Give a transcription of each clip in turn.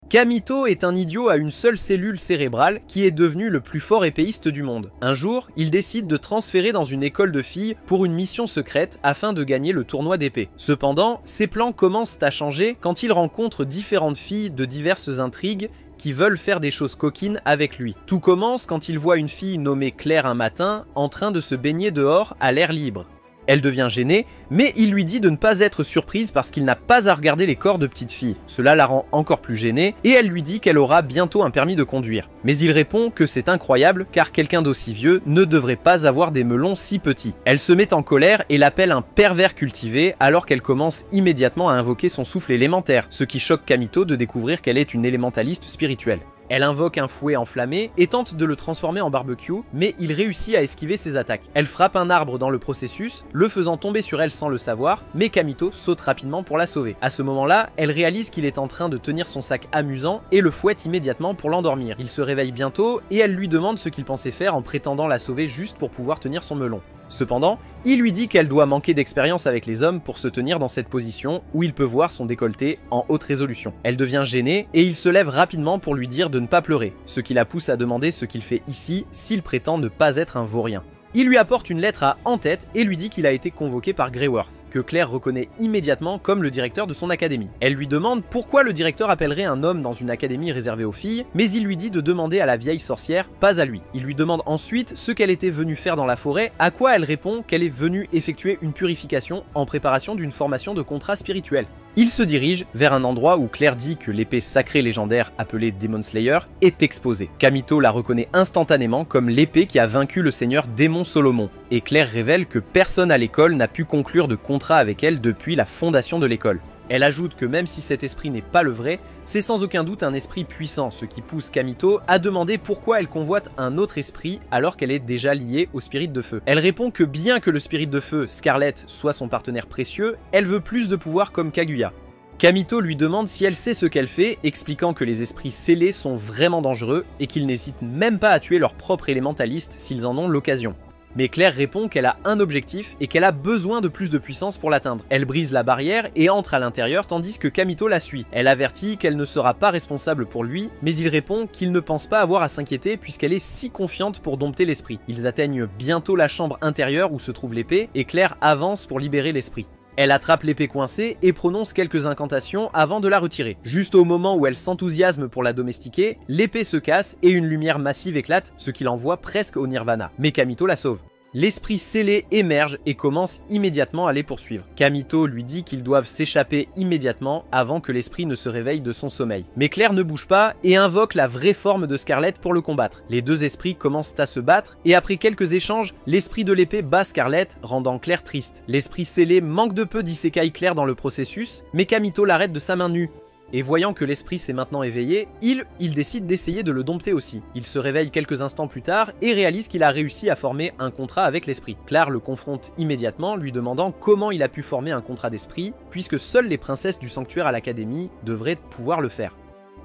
Kamito est un idiot à une seule cellule cérébrale qui est devenu le plus fort épéiste du monde. Un jour, il décide de transférer dans une école de filles pour une mission secrète afin de gagner le tournoi d'épée. Cependant, ses plans commencent à changer quand il rencontre différentes filles de diverses intrigues qui veulent faire des choses coquines avec lui. Tout commence quand il voit une fille nommée Claire un matin en train de se baigner dehors à l'air libre. Elle devient gênée, mais il lui dit de ne pas être surprise parce qu'il n'a pas à regarder les corps de petites filles. Cela la rend encore plus gênée et elle lui dit qu'elle aura bientôt un permis de conduire. Mais il répond que c'est incroyable car quelqu'un d'aussi vieux ne devrait pas avoir des melons si petits. Elle se met en colère et l'appelle un pervers cultivé alors qu'elle commence immédiatement à invoquer son souffle élémentaire, ce qui choque Kamito de découvrir qu'elle est une élémentaliste spirituelle. Elle invoque un fouet enflammé et tente de le transformer en barbecue, mais il réussit à esquiver ses attaques. Elle frappe un arbre dans le processus, le faisant tomber sur elle sans le savoir, mais Kamito saute rapidement pour la sauver. À ce moment-là, elle réalise qu'il est en train de tenir son sac amusant et le fouette immédiatement pour l'endormir. Il se réveille bientôt et elle lui demande ce qu'il pensait faire en prétendant la sauver juste pour pouvoir tenir son melon. Cependant, il lui dit qu'elle doit manquer d'expérience avec les hommes pour se tenir dans cette position où il peut voir son décolleté en haute résolution. Elle devient gênée et il se lève rapidement pour lui dire de ne pas pleurer, ce qui la pousse à demander ce qu'il fait ici s'il prétend ne pas être un vaurien. Il lui apporte une lettre à en-tête et lui dit qu'il a été convoqué par Greyworth, que Claire reconnaît immédiatement comme le directeur de son académie. Elle lui demande pourquoi le directeur appellerait un homme dans une académie réservée aux filles, mais il lui dit de demander à la vieille sorcière, pas à lui. Il lui demande ensuite ce qu'elle était venue faire dans la forêt, à quoi elle répond qu'elle est venue effectuer une purification en préparation d'une formation de contrat spirituel. Il se dirige vers un endroit où Claire dit que l'épée sacrée légendaire appelée Demon Slayer est exposée. Kamito la reconnaît instantanément comme l'épée qui a vaincu le seigneur Démon Solomon, et Claire révèle que personne à l'école n'a pu conclure de contrat avec elle depuis la fondation de l'école. Elle ajoute que même si cet esprit n'est pas le vrai, c'est sans aucun doute un esprit puissant, ce qui pousse Kamito à demander pourquoi elle convoite un autre esprit alors qu'elle est déjà liée au spirit de feu. Elle répond que bien que le spirit de feu, Scarlett, soit son partenaire précieux, elle veut plus de pouvoir comme Kaguya. Kamito lui demande si elle sait ce qu'elle fait, expliquant que les esprits scellés sont vraiment dangereux et qu'ils n'hésitent même pas à tuer leur propre élémentaliste s'ils en ont l'occasion. Mais Claire répond qu'elle a un objectif et qu'elle a besoin de plus de puissance pour l'atteindre. Elle brise la barrière et entre à l'intérieur tandis que Kamito la suit. Elle avertit qu'elle ne sera pas responsable pour lui, mais il répond qu'il ne pense pas avoir à s'inquiéter puisqu'elle est si confiante pour dompter l'esprit. Ils atteignent bientôt la chambre intérieure où se trouve l'épée et Claire avance pour libérer l'esprit. Elle attrape l'épée coincée et prononce quelques incantations avant de la retirer. Juste au moment où elle s'enthousiasme pour la domestiquer, l'épée se casse et une lumière massive éclate, ce qui l'envoie presque au nirvana. Mais Kamito la sauve. L'esprit scellé émerge et commence immédiatement à les poursuivre. Kamito lui dit qu'ils doivent s'échapper immédiatement avant que l'esprit ne se réveille de son sommeil. Mais Claire ne bouge pas et invoque la vraie forme de Scarlett pour le combattre. Les deux esprits commencent à se battre et après quelques échanges, l'esprit de l'épée bat Scarlett, rendant Claire triste. L'esprit scellé manque de peu d'isekai Claire dans le processus, mais Kamito l'arrête de sa main nue. Et voyant que l'esprit s'est maintenant éveillé, il décide d'essayer de le dompter aussi. Il se réveille quelques instants plus tard et réalise qu'il a réussi à former un contrat avec l'esprit. Claire le confronte immédiatement, lui demandant comment il a pu former un contrat d'esprit, puisque seules les princesses du sanctuaire à l'académie devraient pouvoir le faire.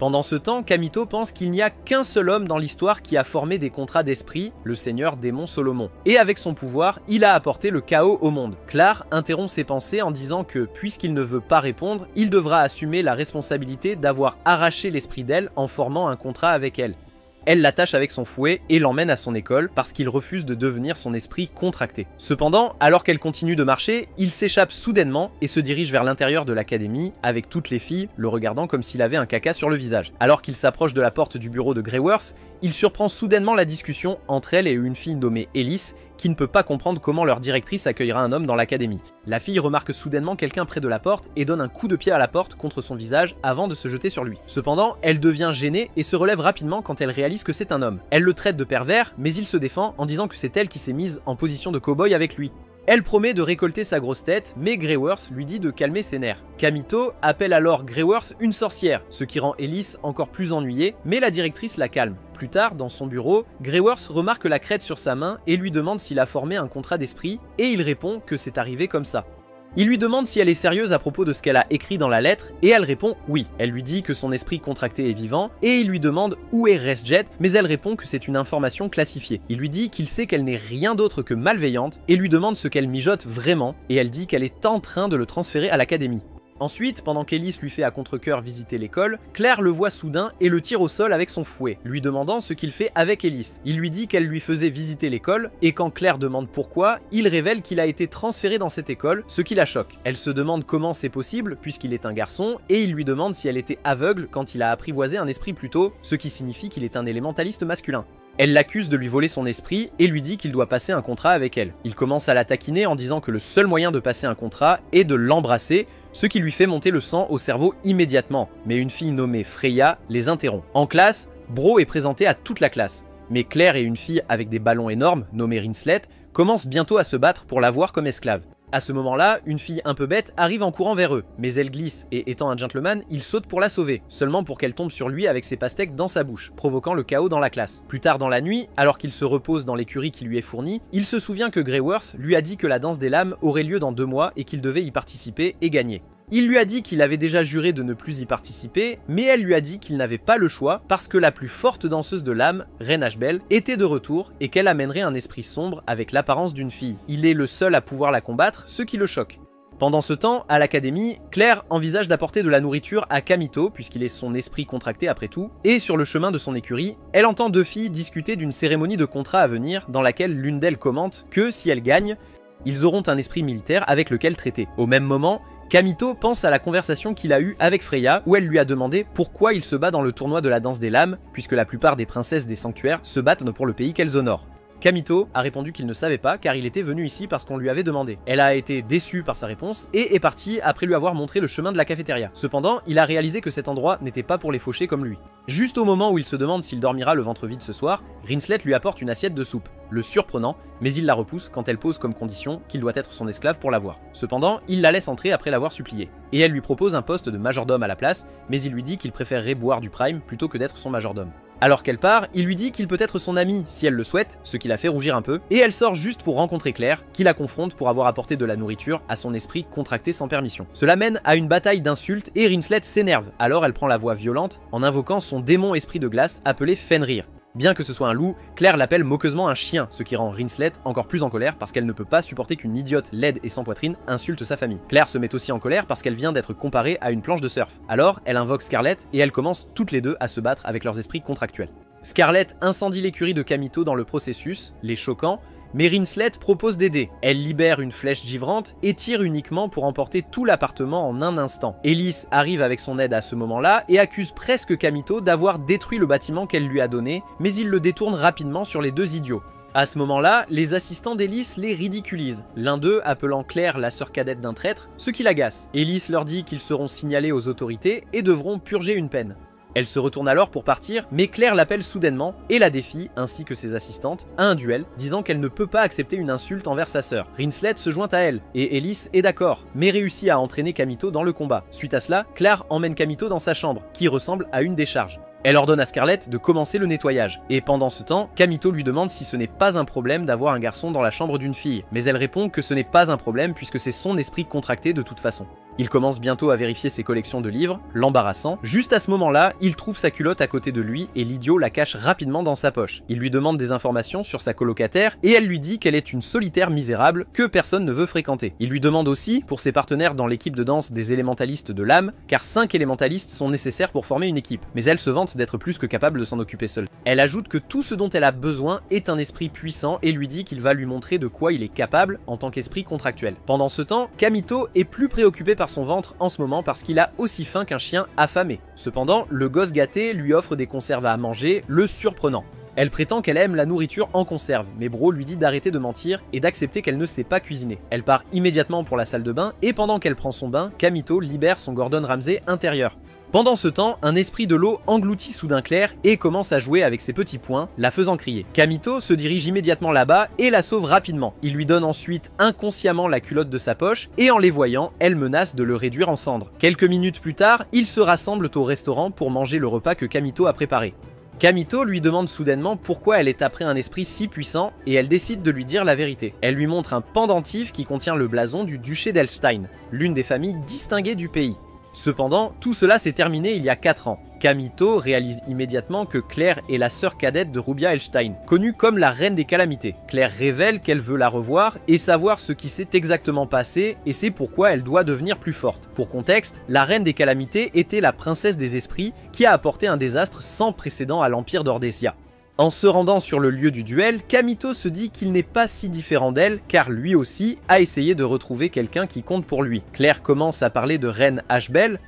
Pendant ce temps, Kamito pense qu'il n'y a qu'un seul homme dans l'histoire qui a formé des contrats d'esprit, le seigneur Démon Solomon. Et avec son pouvoir, il a apporté le chaos au monde. Claire interrompt ses pensées en disant que, puisqu'il ne veut pas répondre, il devra assumer la responsabilité d'avoir arraché l'esprit d'elle en formant un contrat avec elle. Elle l'attache avec son fouet et l'emmène à son école parce qu'il refuse de devenir son esprit contracté. Cependant, alors qu'elle continue de marcher, il s'échappe soudainement et se dirige vers l'intérieur de l'académie avec toutes les filles le regardant comme s'il avait un caca sur le visage. Alors qu'il s'approche de la porte du bureau de Greyworth, il surprend soudainement la discussion entre elle et une fille nommée Ellis qui ne peut pas comprendre comment leur directrice accueillera un homme dans l'académie. La fille remarque soudainement quelqu'un près de la porte et donne un coup de pied à la porte contre son visage avant de se jeter sur lui. Cependant, elle devient gênée et se relève rapidement quand elle réalise que c'est un homme. Elle le traite de pervers, mais il se défend en disant que c'est elle qui s'est mise en position de cow-boy avec lui. Elle promet de récolter sa grosse tête, mais Greyworth lui dit de calmer ses nerfs. Kamito appelle alors Greyworth une sorcière, ce qui rend Ellis encore plus ennuyée, mais la directrice la calme. Plus tard, dans son bureau, Greyworth remarque la crête sur sa main et lui demande s'il a formé un contrat d'esprit, et il répond que c'est arrivé comme ça. Il lui demande si elle est sérieuse à propos de ce qu'elle a écrit dans la lettre, et elle répond oui. Elle lui dit que son esprit contracté est vivant, et il lui demande où est Resjet, mais elle répond que c'est une information classifiée. Il lui dit qu'il sait qu'elle n'est rien d'autre que malveillante, et lui demande ce qu'elle mijote vraiment, et elle dit qu'elle est en train de le transférer à l'académie. Ensuite, pendant qu'Ellis lui fait à contre-cœur visiter l'école, Claire le voit soudain et le tire au sol avec son fouet, lui demandant ce qu'il fait avec Ellis. Il lui dit qu'elle lui faisait visiter l'école, et quand Claire demande pourquoi, il révèle qu'il a été transféré dans cette école, ce qui la choque. Elle se demande comment c'est possible, puisqu'il est un garçon, et il lui demande si elle était aveugle quand il a apprivoisé un esprit plus tôt, ce qui signifie qu'il est un élémentaliste masculin. Elle l'accuse de lui voler son esprit et lui dit qu'il doit passer un contrat avec elle. Il commence à la taquiner en disant que le seul moyen de passer un contrat est de l'embrasser, ce qui lui fait monter le sang au cerveau immédiatement. Mais une fille nommée Freya les interrompt. En classe, Bro est présenté à toute la classe. Mais Claire et une fille avec des ballons énormes, nommée Rinslet, commencent bientôt à se battre pour l'avoir comme esclave. À ce moment-là, une fille un peu bête arrive en courant vers eux, mais elle glisse et étant un gentleman, il saute pour la sauver, seulement pour qu'elle tombe sur lui avec ses pastèques dans sa bouche, provoquant le chaos dans la classe. Plus tard dans la nuit, alors qu'il se repose dans l'écurie qui lui est fournie, il se souvient que Greyworth lui a dit que la danse des lames aurait lieu dans 2 mois et qu'il devait y participer et gagner. Il lui a dit qu'il avait déjà juré de ne plus y participer, mais elle lui a dit qu'il n'avait pas le choix parce que la plus forte danseuse de lames, Reine Ashbel, était de retour et qu'elle amènerait un esprit sombre avec l'apparence d'une fille. Il est le seul à pouvoir la combattre, ce qui le choque. Pendant ce temps, à l'académie, Claire envisage d'apporter de la nourriture à Kamito, puisqu'il est son esprit contracté après tout, et sur le chemin de son écurie, elle entend 2 filles discuter d'une cérémonie de contrat à venir dans laquelle l'une d'elles commente que si elles gagnent, ils auront un esprit militaire avec lequel traiter. Au même moment, Kamito pense à la conversation qu'il a eue avec Freya où elle lui a demandé pourquoi il se bat dans le tournoi de la danse des lames, puisque la plupart des princesses des sanctuaires se battent pour le pays qu'elles honorent. Kamito a répondu qu'il ne savait pas car il était venu ici parce qu'on lui avait demandé. Elle a été déçue par sa réponse et est partie après lui avoir montré le chemin de la cafétéria. Cependant, il a réalisé que cet endroit n'était pas pour les fauchés comme lui. Juste au moment où il se demande s'il dormira le ventre vide ce soir, Rinslet lui apporte une assiette de soupe, le surprenant, mais il la repousse quand elle pose comme condition qu'il doit être son esclave pour l'avoir. Cependant, il la laisse entrer après l'avoir supplié. Et elle lui propose un poste de majordome à la place, mais il lui dit qu'il préférerait boire du prime plutôt que d'être son majordome. Alors qu'elle part, il lui dit qu'il peut être son amie si elle le souhaite, ce qui la fait rougir un peu, et elle sort juste pour rencontrer Claire, qui la confronte pour avoir apporté de la nourriture à son esprit contracté sans permission. Cela mène à une bataille d'insultes et Rinslet s'énerve, alors elle prend la voix violente en invoquant son démon esprit de glace appelé Fenrir. Bien que ce soit un loup, Claire l'appelle moqueusement un chien, ce qui rend Rinslet encore plus en colère parce qu'elle ne peut pas supporter qu'une idiote laide et sans poitrine insulte sa famille. Claire se met aussi en colère parce qu'elle vient d'être comparée à une planche de surf. Alors, elle invoque Scarlett et elles commencent toutes les deux à se battre avec leurs esprits contractuels. Scarlett incendie l'écurie de Kamito dans le processus, les choquant, mais Rinslet propose d'aider. Elle libère une flèche givrante et tire uniquement pour emporter tout l'appartement en un instant. Ellis arrive avec son aide à ce moment-là et accuse presque Kamito d'avoir détruit le bâtiment qu'elle lui a donné, mais il le détourne rapidement sur les 2 idiots. À ce moment-là, les assistants d'Ellis les ridiculisent, l'un d'eux appelant Claire la sœur cadette d'un traître, ce qui l'agace. Ellis leur dit qu'ils seront signalés aux autorités et devront purger une peine. Elle se retourne alors pour partir, mais Claire l'appelle soudainement et la défie, ainsi que ses assistantes, à un duel, disant qu'elle ne peut pas accepter une insulte envers sa sœur. Rinslet se joint à elle, et Ellis est d'accord, mais réussit à entraîner Kamito dans le combat. Suite à cela, Claire emmène Kamito dans sa chambre, qui ressemble à une décharge. Elle ordonne à Scarlett de commencer le nettoyage, et pendant ce temps, Kamito lui demande si ce n'est pas un problème d'avoir un garçon dans la chambre d'une fille, mais elle répond que ce n'est pas un problème puisque c'est son esprit contracté de toute façon. Il commence bientôt à vérifier ses collections de livres, l'embarrassant. Juste à ce moment-là, il trouve sa culotte à côté de lui et l'idiot la cache rapidement dans sa poche. Il lui demande des informations sur sa colocataire et elle lui dit qu'elle est une solitaire misérable que personne ne veut fréquenter. Il lui demande aussi pour ses partenaires dans l'équipe de danse des élémentalistes de l'âme, car 5 élémentalistes sont nécessaires pour former une équipe, mais elle se vante d'être plus que capable de s'en occuper seule. Elle ajoute que tout ce dont elle a besoin est un esprit puissant et lui dit qu'il va lui montrer de quoi il est capable en tant qu'esprit contractuel. Pendant ce temps, Kamito est plus préoccupé par son ventre en ce moment parce qu'il a aussi faim qu'un chien affamé. Cependant, le gosse gâté lui offre des conserves à manger, le surprenant. Elle prétend qu'elle aime la nourriture en conserve, mais Bro lui dit d'arrêter de mentir et d'accepter qu'elle ne sait pas cuisiner. Elle part immédiatement pour la salle de bain et pendant qu'elle prend son bain, Kamito libère son Gordon Ramsay intérieur. Pendant ce temps, un esprit de l'eau engloutit soudain Claire et commence à jouer avec ses petits poings, la faisant crier. Kamito se dirige immédiatement là-bas et la sauve rapidement. Il lui donne ensuite inconsciemment la culotte de sa poche et en les voyant, elle menace de le réduire en cendres. Quelques minutes plus tard, ils se rassemblent au restaurant pour manger le repas que Kamito a préparé. Kamito lui demande soudainement pourquoi elle est après un esprit si puissant et elle décide de lui dire la vérité. Elle lui montre un pendentif qui contient le blason du duché d'Elstein, l'une des familles distinguées du pays. Cependant, tout cela s'est terminé il y a 4 ans. Kamito réalise immédiatement que Claire est la sœur cadette de Rubia Elstein, connue comme la Reine des Calamités. Claire révèle qu'elle veut la revoir et savoir ce qui s'est exactement passé, et c'est pourquoi elle doit devenir plus forte. Pour contexte, la Reine des Calamités était la princesse des esprits qui a apporté un désastre sans précédent à l'Empire d'Ordesia. En se rendant sur le lieu du duel, Kamito se dit qu'il n'est pas si différent d'elle, car lui aussi a essayé de retrouver quelqu'un qui compte pour lui. Claire commence à parler de Reine Ashbel,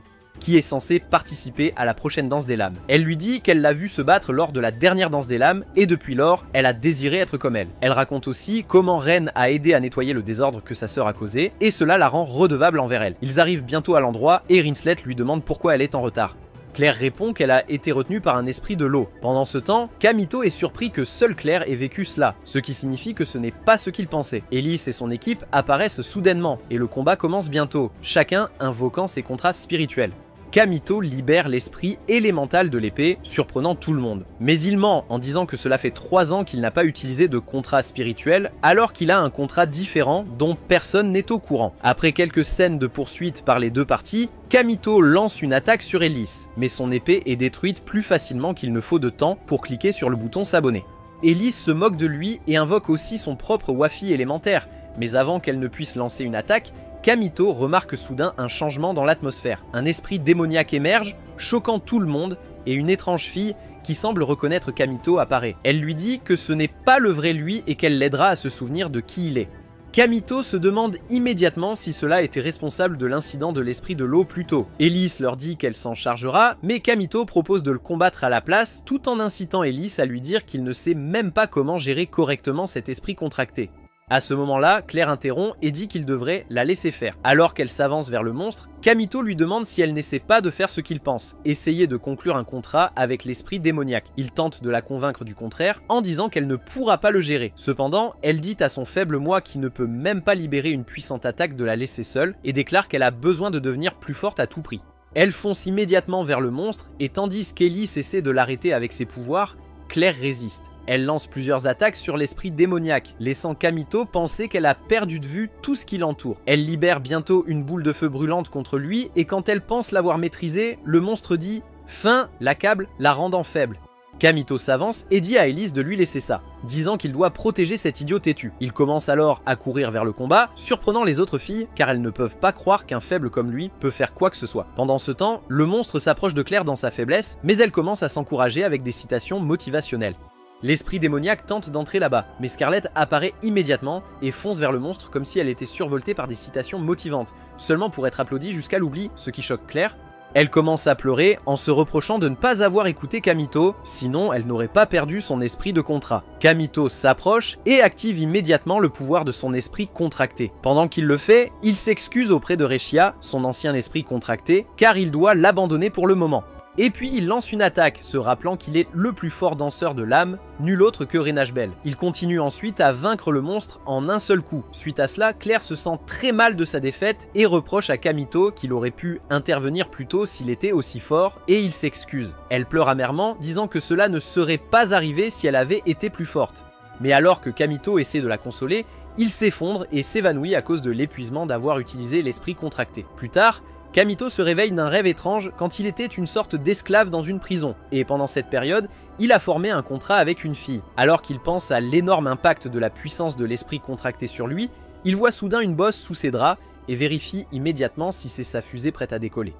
qui est censée participer à la prochaine danse des lames. Elle lui dit qu'elle l'a vu se battre lors de la dernière danse des lames, et depuis lors, elle a désiré être comme elle. Elle raconte aussi comment Ren a aidé à nettoyer le désordre que sa sœur a causé, et cela la rend redevable envers elle. Ils arrivent bientôt à l'endroit, et Rinslet lui demande pourquoi elle est en retard. Claire répond qu'elle a été retenue par un esprit de l'eau. Pendant ce temps, Kamito est surpris que seule Claire ait vécu cela, ce qui signifie que ce n'est pas ce qu'il pensait. Elise et son équipe apparaissent soudainement, et le combat commence bientôt, chacun invoquant ses contrats spirituels. Kamito libère l'esprit élémental de l'épée, surprenant tout le monde. Mais il ment en disant que cela fait 3 ans qu'il n'a pas utilisé de contrat spirituel, alors qu'il a un contrat différent dont personne n'est au courant. Après quelques scènes de poursuite par les deux parties, Kamito lance une attaque sur Elise, mais son épée est détruite plus facilement qu'il ne faut de temps pour cliquer sur le bouton s'abonner. Elise se moque de lui et invoque aussi son propre Wafi élémentaire, mais avant qu'elle ne puisse lancer une attaque, Kamito remarque soudain un changement dans l'atmosphère. Un esprit démoniaque émerge, choquant tout le monde, et une étrange fille qui semble reconnaître Kamito apparaît. Elle lui dit que ce n'est pas le vrai lui et qu'elle l'aidera à se souvenir de qui il est. Kamito se demande immédiatement si cela était responsable de l'incident de l'esprit de l'eau plus tôt. Elise leur dit qu'elle s'en chargera, mais Kamito propose de le combattre à la place, tout en incitant Elise à lui dire qu'il ne sait même pas comment gérer correctement cet esprit contracté. À ce moment-là, Claire interrompt et dit qu'il devrait la laisser faire. Alors qu'elle s'avance vers le monstre, Kamito lui demande si elle n'essaie pas de faire ce qu'il pense, essayer de conclure un contrat avec l'esprit démoniaque. Il tente de la convaincre du contraire en disant qu'elle ne pourra pas le gérer. Cependant, elle dit à son faible moi qui ne peut même pas libérer une puissante attaque de la laisser seule et déclare qu'elle a besoin de devenir plus forte à tout prix. Elle fonce immédiatement vers le monstre et tandis qu'Elise essaie de l'arrêter avec ses pouvoirs, Claire résiste. Elle lance plusieurs attaques sur l'esprit démoniaque, laissant Kamito penser qu'elle a perdu de vue tout ce qui l'entoure. Elle libère bientôt une boule de feu brûlante contre lui, et quand elle pense l'avoir maîtrisé, le monstre dit « Fin !» l'accable, la rendant faible. Kamito s'avance et dit à Elise de lui laisser ça, disant qu'il doit protéger cet idiot têtu. Il commence alors à courir vers le combat, surprenant les autres filles car elles ne peuvent pas croire qu'un faible comme lui peut faire quoi que ce soit. Pendant ce temps, le monstre s'approche de Claire dans sa faiblesse, mais elle commence à s'encourager avec des citations motivationnelles. L'esprit démoniaque tente d'entrer là-bas, mais Scarlett apparaît immédiatement et fonce vers le monstre comme si elle était survoltée par des citations motivantes, seulement pour être applaudie jusqu'à l'oubli, ce qui choque Claire. Elle commence à pleurer en se reprochant de ne pas avoir écouté Kamito, sinon elle n'aurait pas perdu son esprit de contrat. Kamito s'approche et active immédiatement le pouvoir de son esprit contracté. Pendant qu'il le fait, il s'excuse auprès de Reshia, son ancien esprit contracté, car il doit l'abandonner pour le moment. Et puis il lance une attaque, se rappelant qu'il est le plus fort danseur de l'âme, nul autre que Ren Ashbel. Il continue ensuite à vaincre le monstre en un seul coup. Suite à cela, Claire se sent très mal de sa défaite et reproche à Kamito qu'il aurait pu intervenir plus tôt s'il était aussi fort, et il s'excuse. Elle pleure amèrement, disant que cela ne serait pas arrivé si elle avait été plus forte. Mais alors que Kamito essaie de la consoler, il s'effondre et s'évanouit à cause de l'épuisement d'avoir utilisé l'esprit contracté. Plus tard, Kamito se réveille d'un rêve étrange quand il était une sorte d'esclave dans une prison, et pendant cette période, il a formé un contrat avec une fille. Alors qu'il pense à l'énorme impact de la puissance de l'esprit contracté sur lui, il voit soudain une bosse sous ses draps et vérifie immédiatement si c'est sa fusée prête à décoller.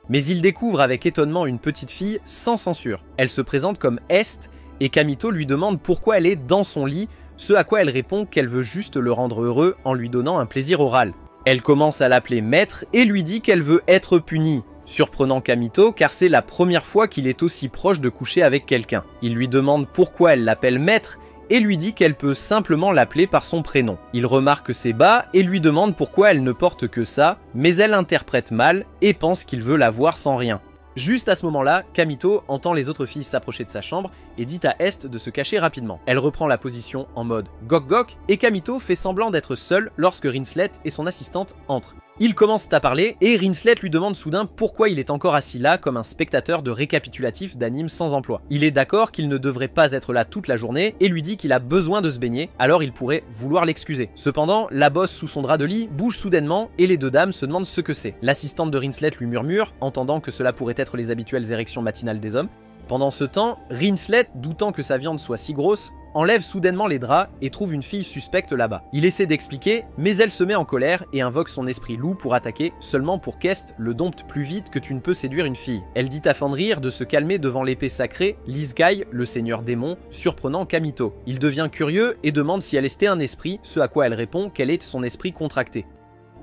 Mais il découvre avec étonnement une petite fille sans censure. Elle se présente comme Est, et Kamito lui demande pourquoi elle est dans son lit, ce à quoi elle répond qu'elle veut juste le rendre heureux en lui donnant un plaisir oral. Elle commence à l'appeler maître et lui dit qu'elle veut être punie, surprenant Kamito car c'est la première fois qu'il est aussi proche de coucher avec quelqu'un. Il lui demande pourquoi elle l'appelle maître et lui dit qu'elle peut simplement l'appeler par son prénom. Il remarque ses bas et lui demande pourquoi elle ne porte que ça, mais elle interprète mal et pense qu'il veut la voir sans rien. Juste à ce moment-là, Kamito entend les autres filles s'approcher de sa chambre et dit à Est de se cacher rapidement. Elle reprend la position en mode gok gok et Kamito fait semblant d'être seul lorsque Rinslet et son assistante entrent. Ils commencent à parler et Rinslet lui demande soudain pourquoi il est encore assis là comme un spectateur de récapitulatif d'anime sans emploi. Il est d'accord qu'il ne devrait pas être là toute la journée et lui dit qu'il a besoin de se baigner, alors il pourrait vouloir l'excuser. Cependant, la bosse sous son drap de lit bouge soudainement et les deux dames se demandent ce que c'est. L'assistante de Rinslet lui murmure, entendant que cela pourrait être les habituelles érections matinales des hommes. Pendant ce temps, Rinslet, doutant que sa viande soit si grosse, enlève soudainement les draps et trouve une fille suspecte là-bas. Il essaie d'expliquer, mais elle se met en colère et invoque son esprit loup pour attaquer, seulement pour qu'Est le dompte plus vite que tu ne peux séduire une fille. Elle dit à Fenrir de se calmer devant l'épée sacrée, Lisgai, le seigneur démon, surprenant Kamito. Il devient curieux et demande si elle était un esprit, ce à quoi elle répond qu'elle est son esprit contracté.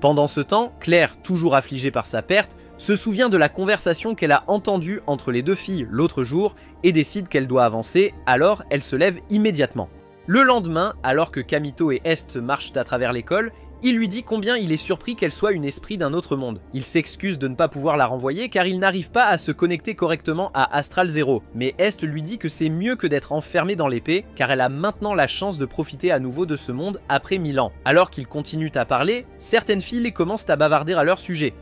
Pendant ce temps, Claire, toujours affligée par sa perte, se souvient de la conversation qu'elle a entendue entre les deux filles l'autre jour et décide qu'elle doit avancer, alors elle se lève immédiatement. Le lendemain, alors que Kamito et Est marchent à travers l'école, il lui dit combien il est surpris qu'elle soit une esprit d'un autre monde. Il s'excuse de ne pas pouvoir la renvoyer car il n'arrive pas à se connecter correctement à Astral Zero, mais Est lui dit que c'est mieux que d'être enfermée dans l'épée car elle a maintenant la chance de profiter à nouveau de ce monde après 1000 ans. Alors qu'ils continuent à parler, certaines filles les commencent à bavarder à leur sujet.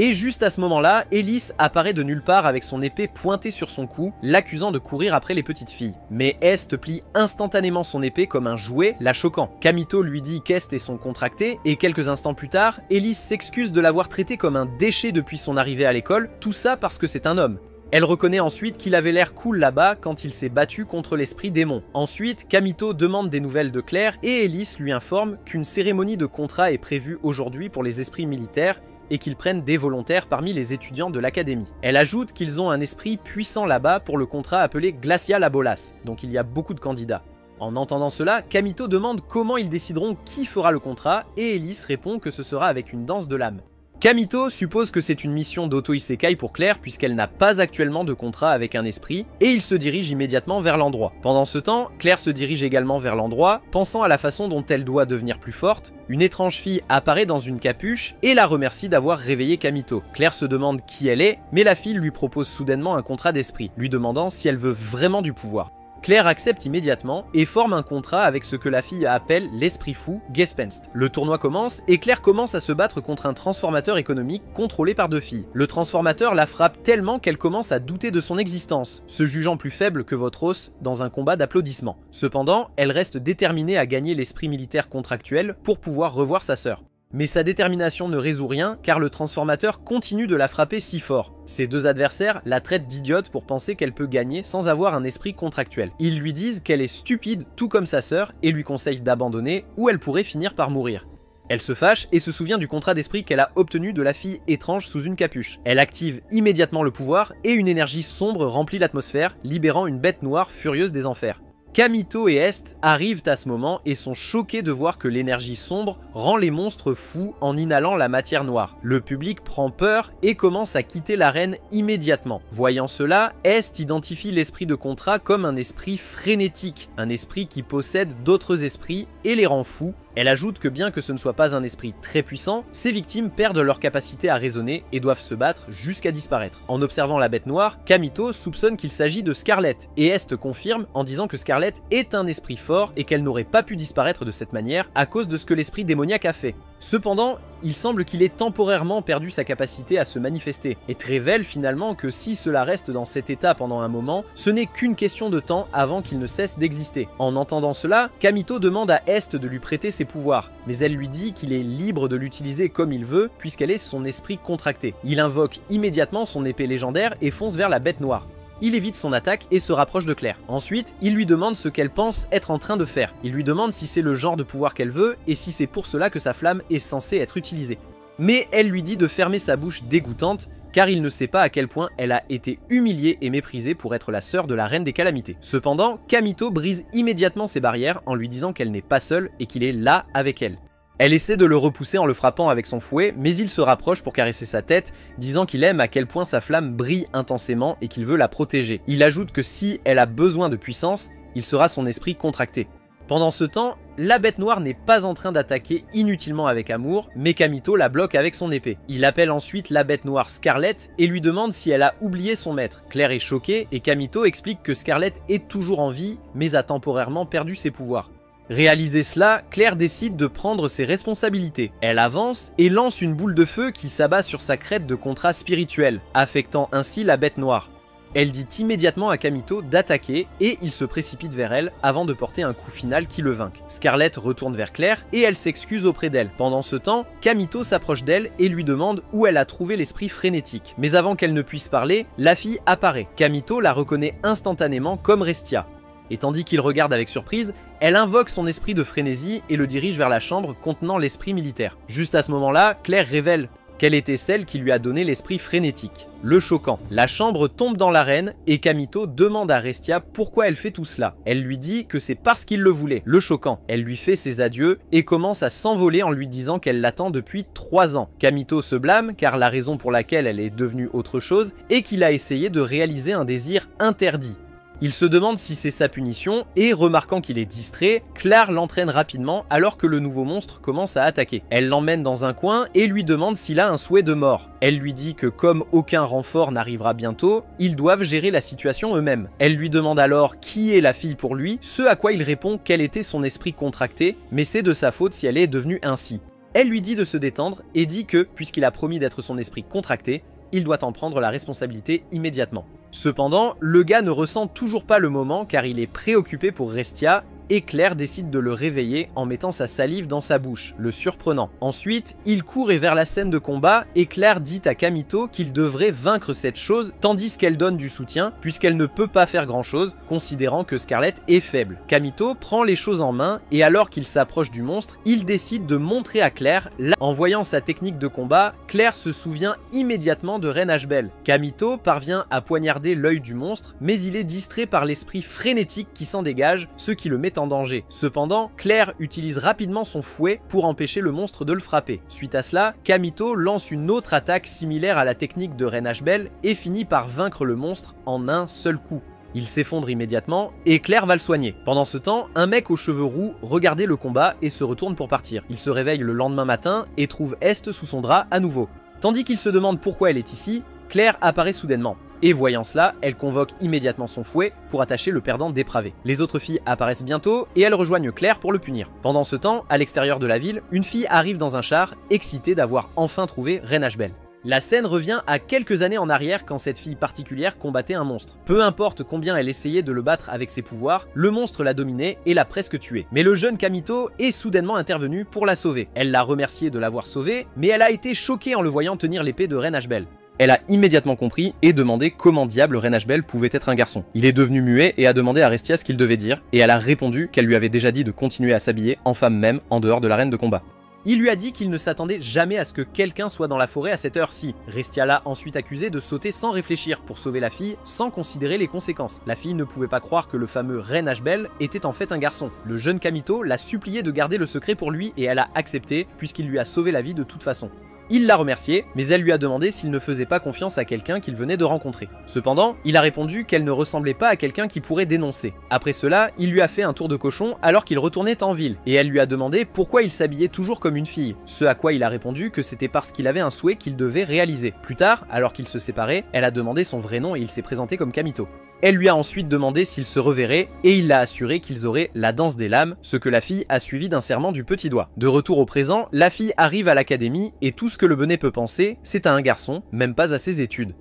Et juste à ce moment-là, Ellis apparaît de nulle part avec son épée pointée sur son cou, l'accusant de courir après les petites filles. Mais Est plie instantanément son épée comme un jouet, la choquant. Kamito lui dit qu'Est est son contracté, et quelques instants plus tard, Ellis s'excuse de l'avoir traité comme un déchet depuis son arrivée à l'école, tout ça parce que c'est un homme. Elle reconnaît ensuite qu'il avait l'air cool là-bas quand il s'est battu contre l'esprit démon. Ensuite, Kamito demande des nouvelles de Claire et Ellis lui informe qu'une cérémonie de contrat est prévue aujourd'hui pour les esprits militaires et qu'ils prennent des volontaires parmi les étudiants de l'académie. Elle ajoute qu'ils ont un esprit puissant là-bas pour le contrat appelé Glacial Abolas, donc il y a beaucoup de candidats. En entendant cela, Kamito demande comment ils décideront qui fera le contrat et Ellis répond que ce sera avec une danse de l'âme. Kamito suppose que c'est une mission d'auto-isekai pour Claire puisqu'elle n'a pas actuellement de contrat avec un esprit et il se dirige immédiatement vers l'endroit. Pendant ce temps, Claire se dirige également vers l'endroit, pensant à la façon dont elle doit devenir plus forte. Une étrange fille apparaît dans une capuche et la remercie d'avoir réveillé Kamito. Claire se demande qui elle est, mais la fille lui propose soudainement un contrat d'esprit, lui demandant si elle veut vraiment du pouvoir. Claire accepte immédiatement et forme un contrat avec ce que la fille appelle l'esprit fou, Gespenst. Le tournoi commence et Claire commence à se battre contre un transformateur économique contrôlé par deux filles. Le transformateur la frappe tellement qu'elle commence à douter de son existence, se jugeant plus faible que votre os dans un combat d'applaudissements. Cependant, elle reste déterminée à gagner l'esprit militaire contractuel pour pouvoir revoir sa sœur. Mais sa détermination ne résout rien car le transformateur continue de la frapper si fort. Ses deux adversaires la traitent d'idiote pour penser qu'elle peut gagner sans avoir un esprit contractuel. Ils lui disent qu'elle est stupide tout comme sa sœur et lui conseillent d'abandonner ou elle pourrait finir par mourir. Elle se fâche et se souvient du contrat d'esprit qu'elle a obtenu de la fille étrange sous une capuche. Elle active immédiatement le pouvoir et une énergie sombre remplit l'atmosphère, libérant une bête noire furieuse des enfers. Kamito et Est arrivent à ce moment et sont choqués de voir que l'énergie sombre rend les monstres fous en inhalant la matière noire. Le public prend peur et commence à quitter l'arène immédiatement. Voyant cela, Est identifie l'esprit de contrat comme un esprit frénétique, un esprit qui possède d'autres esprits et les rend fous. Elle ajoute que bien que ce ne soit pas un esprit très puissant, ses victimes perdent leur capacité à raisonner et doivent se battre jusqu'à disparaître. En observant la bête noire, Kamito soupçonne qu'il s'agit de Scarlett, et Est confirme en disant que Scarlett est un esprit fort et qu'elle n'aurait pas pu disparaître de cette manière à cause de ce que l'esprit démoniaque a fait. Cependant, il semble qu'il ait temporairement perdu sa capacité à se manifester, et révèle finalement que si cela reste dans cet état pendant un moment, ce n'est qu'une question de temps avant qu'il ne cesse d'exister. En entendant cela, Kamito demande à Est de lui prêter ses pouvoirs, mais elle lui dit qu'il est libre de l'utiliser comme il veut puisqu'elle est son esprit contracté. Il invoque immédiatement son épée légendaire et fonce vers la bête noire. Il évite son attaque et se rapproche de Claire. Ensuite, il lui demande ce qu'elle pense être en train de faire. Il lui demande si c'est le genre de pouvoir qu'elle veut et si c'est pour cela que sa flamme est censée être utilisée. Mais elle lui dit de fermer sa bouche dégoûtante car il ne sait pas à quel point elle a été humiliée et méprisée pour être la sœur de la reine des calamités. Cependant, Kamito brise immédiatement ses barrières en lui disant qu'elle n'est pas seule et qu'il est là avec elle. Elle essaie de le repousser en le frappant avec son fouet, mais il se rapproche pour caresser sa tête, disant qu'il aime à quel point sa flamme brille intensément et qu'il veut la protéger. Il ajoute que si elle a besoin de puissance, il sera son esprit contracté. Pendant ce temps, la bête noire n'est pas en train d'attaquer inutilement avec amour, mais Kamito la bloque avec son épée. Il appelle ensuite la bête noire Scarlett et lui demande si elle a oublié son maître. Claire est choquée et Kamito explique que Scarlett est toujours en vie, mais a temporairement perdu ses pouvoirs. Réalisé cela, Claire décide de prendre ses responsabilités. Elle avance et lance une boule de feu qui s'abat sur sa crête de contrat spirituel, affectant ainsi la bête noire. Elle dit immédiatement à Kamito d'attaquer et il se précipite vers elle avant de porter un coup final qui le vainque. Scarlett retourne vers Claire et elle s'excuse auprès d'elle. Pendant ce temps, Kamito s'approche d'elle et lui demande où elle a trouvé l'esprit frénétique. Mais avant qu'elle ne puisse parler, la fille apparaît. Kamito la reconnaît instantanément comme Restia. Et tandis qu'il regarde avec surprise, elle invoque son esprit de frénésie et le dirige vers la chambre contenant l'esprit militaire. Juste à ce moment-là, Claire révèle qu'elle était celle qui lui a donné l'esprit frénétique. Le choquant. La chambre tombe dans l'arène et Kamito demande à Restia pourquoi elle fait tout cela. Elle lui dit que c'est parce qu'il le voulait. Le choquant. Elle lui fait ses adieux et commence à s'envoler en lui disant qu'elle l'attend depuis 3 ans. Kamito se blâme car la raison pour laquelle elle est devenue autre chose est qu'il a essayé de réaliser un désir interdit. Il se demande si c'est sa punition et, remarquant qu'il est distrait, Claire l'entraîne rapidement alors que le nouveau monstre commence à attaquer. Elle l'emmène dans un coin et lui demande s'il a un souhait de mort. Elle lui dit que comme aucun renfort n'arrivera bientôt, ils doivent gérer la situation eux-mêmes. Elle lui demande alors qui est la fille pour lui, ce à quoi il répond quel était son esprit contracté, mais c'est de sa faute si elle est devenue ainsi. Elle lui dit de se détendre et dit que, puisqu'il a promis d'être son esprit contracté, il doit en prendre la responsabilité immédiatement. Cependant, le gars ne ressent toujours pas le moment car il est préoccupé pour Restia et Claire décide de le réveiller en mettant sa salive dans sa bouche, le surprenant. Ensuite, il court vers la scène de combat et Claire dit à Kamito qu'il devrait vaincre cette chose tandis qu'elle donne du soutien puisqu'elle ne peut pas faire grand chose considérant que Scarlett est faible. Kamito prend les choses en main et alors qu'il s'approche du monstre, il décide de montrer à Claire. En voyant sa technique de combat, Claire se souvient immédiatement de Reine Ashbel. Kamito parvient à poignarder l'œil du monstre mais il est distrait par l'esprit frénétique qui s'en dégage, ce qui le met en danger. Cependant, Claire utilise rapidement son fouet pour empêcher le monstre de le frapper. Suite à cela, Kamito lance une autre attaque similaire à la technique de Reine Ashbel et finit par vaincre le monstre en un seul coup. Il s'effondre immédiatement et Claire va le soigner. Pendant ce temps, un mec aux cheveux roux regardait le combat et se retourne pour partir. Il se réveille le lendemain matin et trouve Est sous son drap à nouveau. Tandis qu'il se demande pourquoi elle est ici, Claire apparaît soudainement. Et voyant cela, elle convoque immédiatement son fouet pour attacher le perdant dépravé. Les autres filles apparaissent bientôt et elles rejoignent Claire pour le punir. Pendant ce temps, à l'extérieur de la ville, une fille arrive dans un char, excitée d'avoir enfin trouvé Reine Ashbel. La scène revient à quelques années en arrière quand cette fille particulière combattait un monstre. Peu importe combien elle essayait de le battre avec ses pouvoirs, le monstre l'a dominé et l'a presque tué. Mais le jeune Kamito est soudainement intervenu pour la sauver. Elle l'a remercié de l'avoir sauvé, mais elle a été choquée en le voyant tenir l'épée de Reine Ashbel. Elle a immédiatement compris et demandé comment diable Reine Ashbel pouvait être un garçon. Il est devenu muet et a demandé à Restia ce qu'il devait dire, et elle a répondu qu'elle lui avait déjà dit de continuer à s'habiller en femme même en dehors de l'arène de combat. Il lui a dit qu'il ne s'attendait jamais à ce que quelqu'un soit dans la forêt à cette heure-ci. Restia l'a ensuite accusé de sauter sans réfléchir pour sauver la fille sans considérer les conséquences. La fille ne pouvait pas croire que le fameux Reine Ashbel était en fait un garçon. Le jeune Kamito l'a supplié de garder le secret pour lui et elle a accepté puisqu'il lui a sauvé la vie de toute façon. Il l'a remercié, mais elle lui a demandé s'il ne faisait pas confiance à quelqu'un qu'il venait de rencontrer. Cependant, il a répondu qu'elle ne ressemblait pas à quelqu'un qui pourrait dénoncer. Après cela, il lui a fait un tour de cochon alors qu'il retournait en ville, et elle lui a demandé pourquoi il s'habillait toujours comme une fille. Ce à quoi il a répondu que c'était parce qu'il avait un souhait qu'il devait réaliser. Plus tard, alors qu'ils se séparaient, elle a demandé son vrai nom et il s'est présenté comme Kamito. Elle lui a ensuite demandé s'ils se reverraient et il l'a assuré qu'ils auraient la danse des lames, ce que la fille a suivi d'un serrement du petit doigt. De retour au présent, la fille arrive à l'académie et tout ce que le bonnet peut penser, c'est à un garçon, même pas à ses études.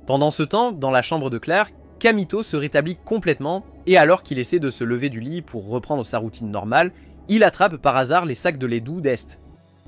Pendant ce temps, dans la chambre de Claire, Kamito se rétablit complètement et alors qu'il essaie de se lever du lit pour reprendre sa routine normale, il attrape par hasard les sacs de lait doux d'Est.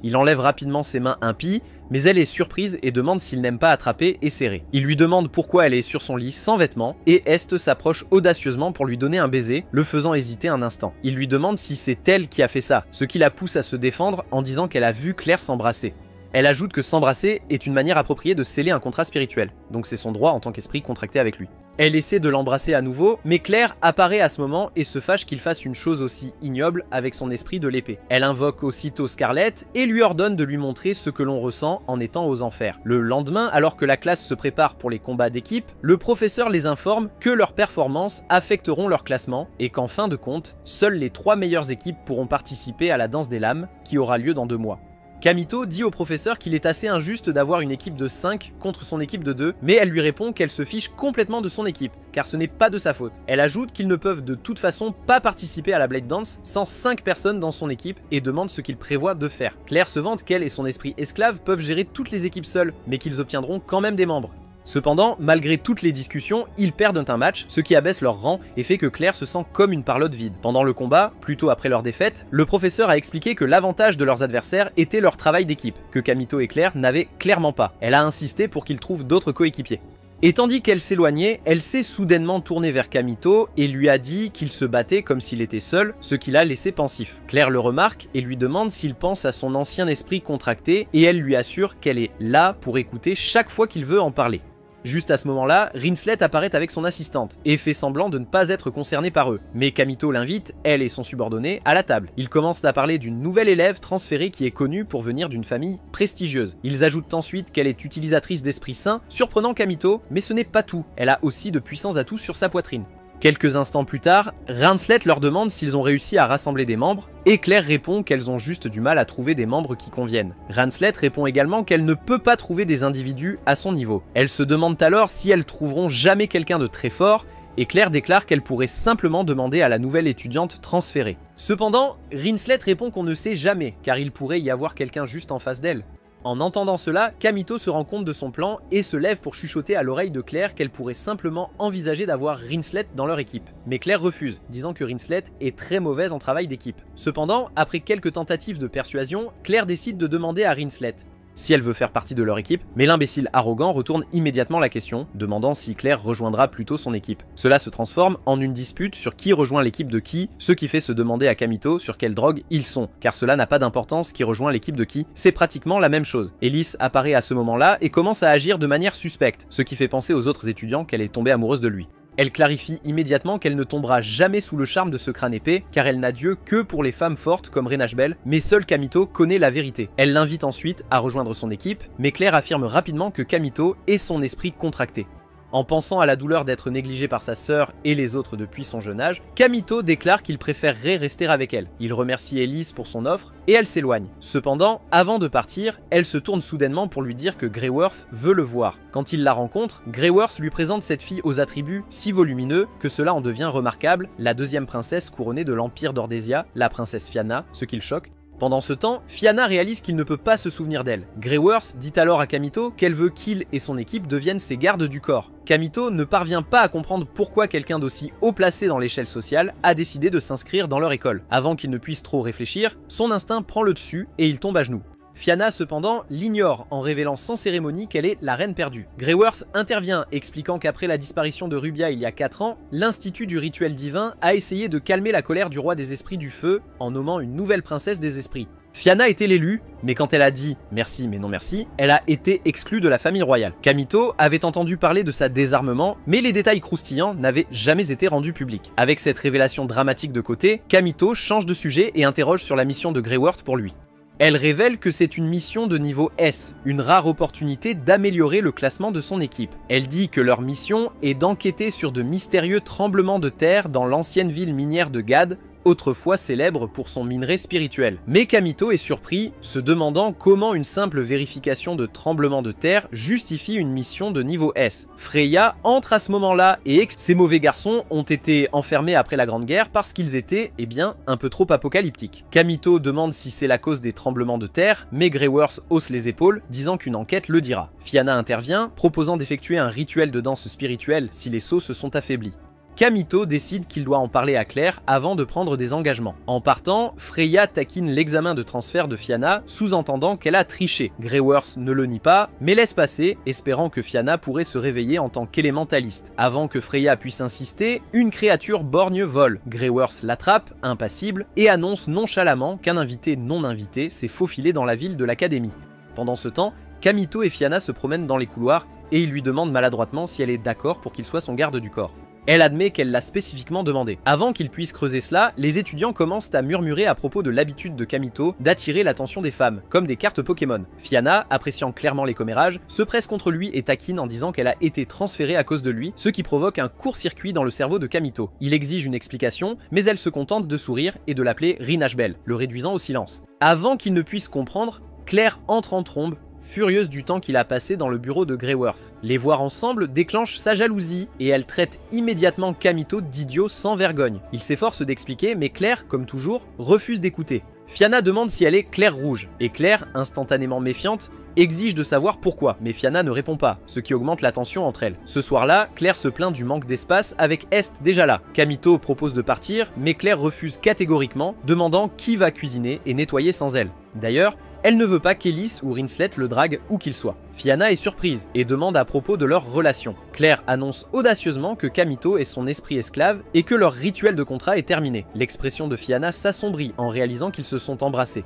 Il enlève rapidement ses mains impies, mais elle est surprise et demande s'il n'aime pas attraper et serrer. Il lui demande pourquoi elle est sur son lit sans vêtements, et Est s'approche audacieusement pour lui donner un baiser, le faisant hésiter un instant. Il lui demande si c'est elle qui a fait ça, ce qui la pousse à se défendre en disant qu'elle a vu Claire s'embrasser. Elle ajoute que s'embrasser est une manière appropriée de sceller un contrat spirituel, donc c'est son droit en tant qu'esprit contracté avec lui. Elle essaie de l'embrasser à nouveau, mais Claire apparaît à ce moment et se fâche qu'il fasse une chose aussi ignoble avec son esprit de l'épée. Elle invoque aussitôt Scarlett et lui ordonne de lui montrer ce que l'on ressent en étant aux enfers. Le lendemain, alors que la classe se prépare pour les combats d'équipe, le professeur les informe que leurs performances affecteront leur classement et qu'en fin de compte, seules les 3 meilleures équipes pourront participer à la danse des lames qui aura lieu dans 2 mois. Kamito dit au professeur qu'il est assez injuste d'avoir une équipe de 5 contre son équipe de 2, mais elle lui répond qu'elle se fiche complètement de son équipe, car ce n'est pas de sa faute. Elle ajoute qu'ils ne peuvent de toute façon pas participer à la Blade Dance sans 5 personnes dans son équipe et demande ce qu'il prévoit de faire. Claire se vante qu'elle et son esprit esclave peuvent gérer toutes les équipes seules, mais qu'ils obtiendront quand même des membres. Cependant, malgré toutes les discussions, ils perdent un match, ce qui abaisse leur rang et fait que Claire se sent comme une parlotte vide. Pendant le combat, plutôt après leur défaite, le professeur a expliqué que l'avantage de leurs adversaires était leur travail d'équipe, que Kamito et Claire n'avaient clairement pas. Elle a insisté pour qu'ils trouvent d'autres coéquipiers. Et tandis qu'elle s'éloignait, elle s'est soudainement tournée vers Kamito et lui a dit qu'il se battait comme s'il était seul, ce qui l'a laissé pensif. Claire le remarque et lui demande s'il pense à son ancien esprit contracté et elle lui assure qu'elle est là pour écouter chaque fois qu'il veut en parler. Juste à ce moment-là, Rinslet apparaît avec son assistante et fait semblant de ne pas être concerné par eux. Mais Kamito l'invite, elle et son subordonné, à la table. Ils commencent à parler d'une nouvelle élève transférée qui est connue pour venir d'une famille prestigieuse. Ils ajoutent ensuite qu'elle est utilisatrice d'esprit saint, surprenant Kamito, mais ce n'est pas tout. Elle a aussi de puissants atouts sur sa poitrine. Quelques instants plus tard, Rinslet leur demande s'ils ont réussi à rassembler des membres, et Claire répond qu'elles ont juste du mal à trouver des membres qui conviennent. Rinslet répond également qu'elle ne peut pas trouver des individus à son niveau. Elles se demandent alors si elles trouveront jamais quelqu'un de très fort, et Claire déclare qu'elle pourrait simplement demander à la nouvelle étudiante transférée. Cependant, Rinslet répond qu'on ne sait jamais, car il pourrait y avoir quelqu'un juste en face d'elle. En entendant cela, Kamito se rend compte de son plan et se lève pour chuchoter à l'oreille de Claire qu'elle pourrait simplement envisager d'avoir Rinslet dans leur équipe. Mais Claire refuse, disant que Rinslet est très mauvaise en travail d'équipe. Cependant, après quelques tentatives de persuasion, Claire décide de demander à Rinslet si elle veut faire partie de leur équipe, mais l'imbécile arrogant retourne immédiatement la question, demandant si Claire rejoindra plutôt son équipe. Cela se transforme en une dispute sur qui rejoint l'équipe de qui, ce qui fait se demander à Kamito sur quelle drogue ils sont, car cela n'a pas d'importance qui rejoint l'équipe de qui, c'est pratiquement la même chose. Ellis apparaît à ce moment-là et commence à agir de manière suspecte, ce qui fait penser aux autres étudiants qu'elle est tombée amoureuse de lui. Elle clarifie immédiatement qu'elle ne tombera jamais sous le charme de ce crâne épais, car elle n'a Dieu que pour les femmes fortes comme Renachbel, mais seule Kamito connaît la vérité. Elle l'invite ensuite à rejoindre son équipe, mais Claire affirme rapidement que Kamito est son esprit contracté. En pensant à la douleur d'être négligé par sa sœur et les autres depuis son jeune âge, Kamito déclare qu'il préférerait rester avec elle. Il remercie Ellis pour son offre et elle s'éloigne. Cependant, avant de partir, elle se tourne soudainement pour lui dire que Greyworth veut le voir. Quand il la rencontre, Greyworth lui présente cette fille aux attributs si volumineux que cela en devient remarquable, la deuxième princesse couronnée de l'Empire d'Ordésia, la princesse Fianna, ce qui le choque. Pendant ce temps, Fianna réalise qu'il ne peut pas se souvenir d'elle. Greyworth dit alors à Kamito qu'elle veut qu'il et son équipe deviennent ses gardes du corps. Kamito ne parvient pas à comprendre pourquoi quelqu'un d'aussi haut placé dans l'échelle sociale a décidé de s'inscrire dans leur école. Avant qu'il ne puisse trop réfléchir, son instinct prend le dessus et il tombe à genoux. Fianna cependant l'ignore en révélant sans cérémonie qu'elle est la reine perdue. Greyworth intervient expliquant qu'après la disparition de Rubia il y a 4 ans, l'Institut du rituel divin a essayé de calmer la colère du roi des esprits du feu en nommant une nouvelle princesse des esprits. Fianna était l'élue, mais quand elle a dit « merci mais non merci », elle a été exclue de la famille royale. Kamito avait entendu parler de sa désarmement, mais les détails croustillants n'avaient jamais été rendus publics. Avec cette révélation dramatique de côté, Kamito change de sujet et interroge sur la mission de Greyworth pour lui. Elle révèle que c'est une mission de niveau S, une rare opportunité d'améliorer le classement de son équipe. Elle dit que leur mission est d'enquêter sur de mystérieux tremblements de terre dans l'ancienne ville minière de Gad, autrefois célèbre pour son minerai spirituel. Mais Kamito est surpris, se demandant comment une simple vérification de tremblement de terre justifie une mission de niveau S. Freya entre à ce moment-là et ces mauvais garçons ont été enfermés après la Grande Guerre parce qu'ils étaient, eh bien, un peu trop apocalyptiques. Kamito demande si c'est la cause des tremblements de terre, mais Greyworth hausse les épaules, disant qu'une enquête le dira. Fianna intervient, proposant d'effectuer un rituel de danse spirituelle si les sceaux se sont affaiblis. Kamito décide qu'il doit en parler à Claire avant de prendre des engagements. En partant, Freya taquine l'examen de transfert de Fianna, sous-entendant qu'elle a triché. Greyworth ne le nie pas, mais laisse passer, espérant que Fianna pourrait se réveiller en tant qu'élémentaliste. Avant que Freya puisse insister, une créature borgne vole. Greyworth l'attrape, impassible, et annonce nonchalamment qu'un invité non invité s'est faufilé dans la ville de l'académie. Pendant ce temps, Kamito et Fianna se promènent dans les couloirs, et il lui demande maladroitement si elle est d'accord pour qu'il soit son garde du corps. Elle admet qu'elle l'a spécifiquement demandé. Avant qu'il puisse creuser cela, les étudiants commencent à murmurer à propos de l'habitude de Kamito d'attirer l'attention des femmes, comme des cartes Pokémon. Fianna, appréciant clairement les commérages, se presse contre lui et taquine en disant qu'elle a été transférée à cause de lui, ce qui provoque un court-circuit dans le cerveau de Kamito. Il exige une explication, mais elle se contente de sourire et de l'appeler Rinachbel, le réduisant au silence. Avant qu'il ne puisse comprendre, Claire entre en trombe, furieuse du temps qu'il a passé dans le bureau de Greyworth. Les voir ensemble déclenche sa jalousie et elle traite immédiatement Kamito d'idiot sans vergogne. Il s'efforce d'expliquer mais Claire, comme toujours, refuse d'écouter. Fianna demande si elle est Claire Rouge et Claire, instantanément méfiante, exige de savoir pourquoi, mais Fianna ne répond pas, ce qui augmente la tension entre elles. Ce soir-là, Claire se plaint du manque d'espace avec Est déjà là. Kamito propose de partir, mais Claire refuse catégoriquement, demandant qui va cuisiner et nettoyer sans elle. D'ailleurs, elle ne veut pas qu'Ellis ou Rinslet le draguent où qu'il soit. Fianna est surprise et demande à propos de leur relation. Claire annonce audacieusement que Kamito est son esprit esclave et que leur rituel de contrat est terminé. L'expression de Fianna s'assombrit en réalisant qu'ils se sont embrassés.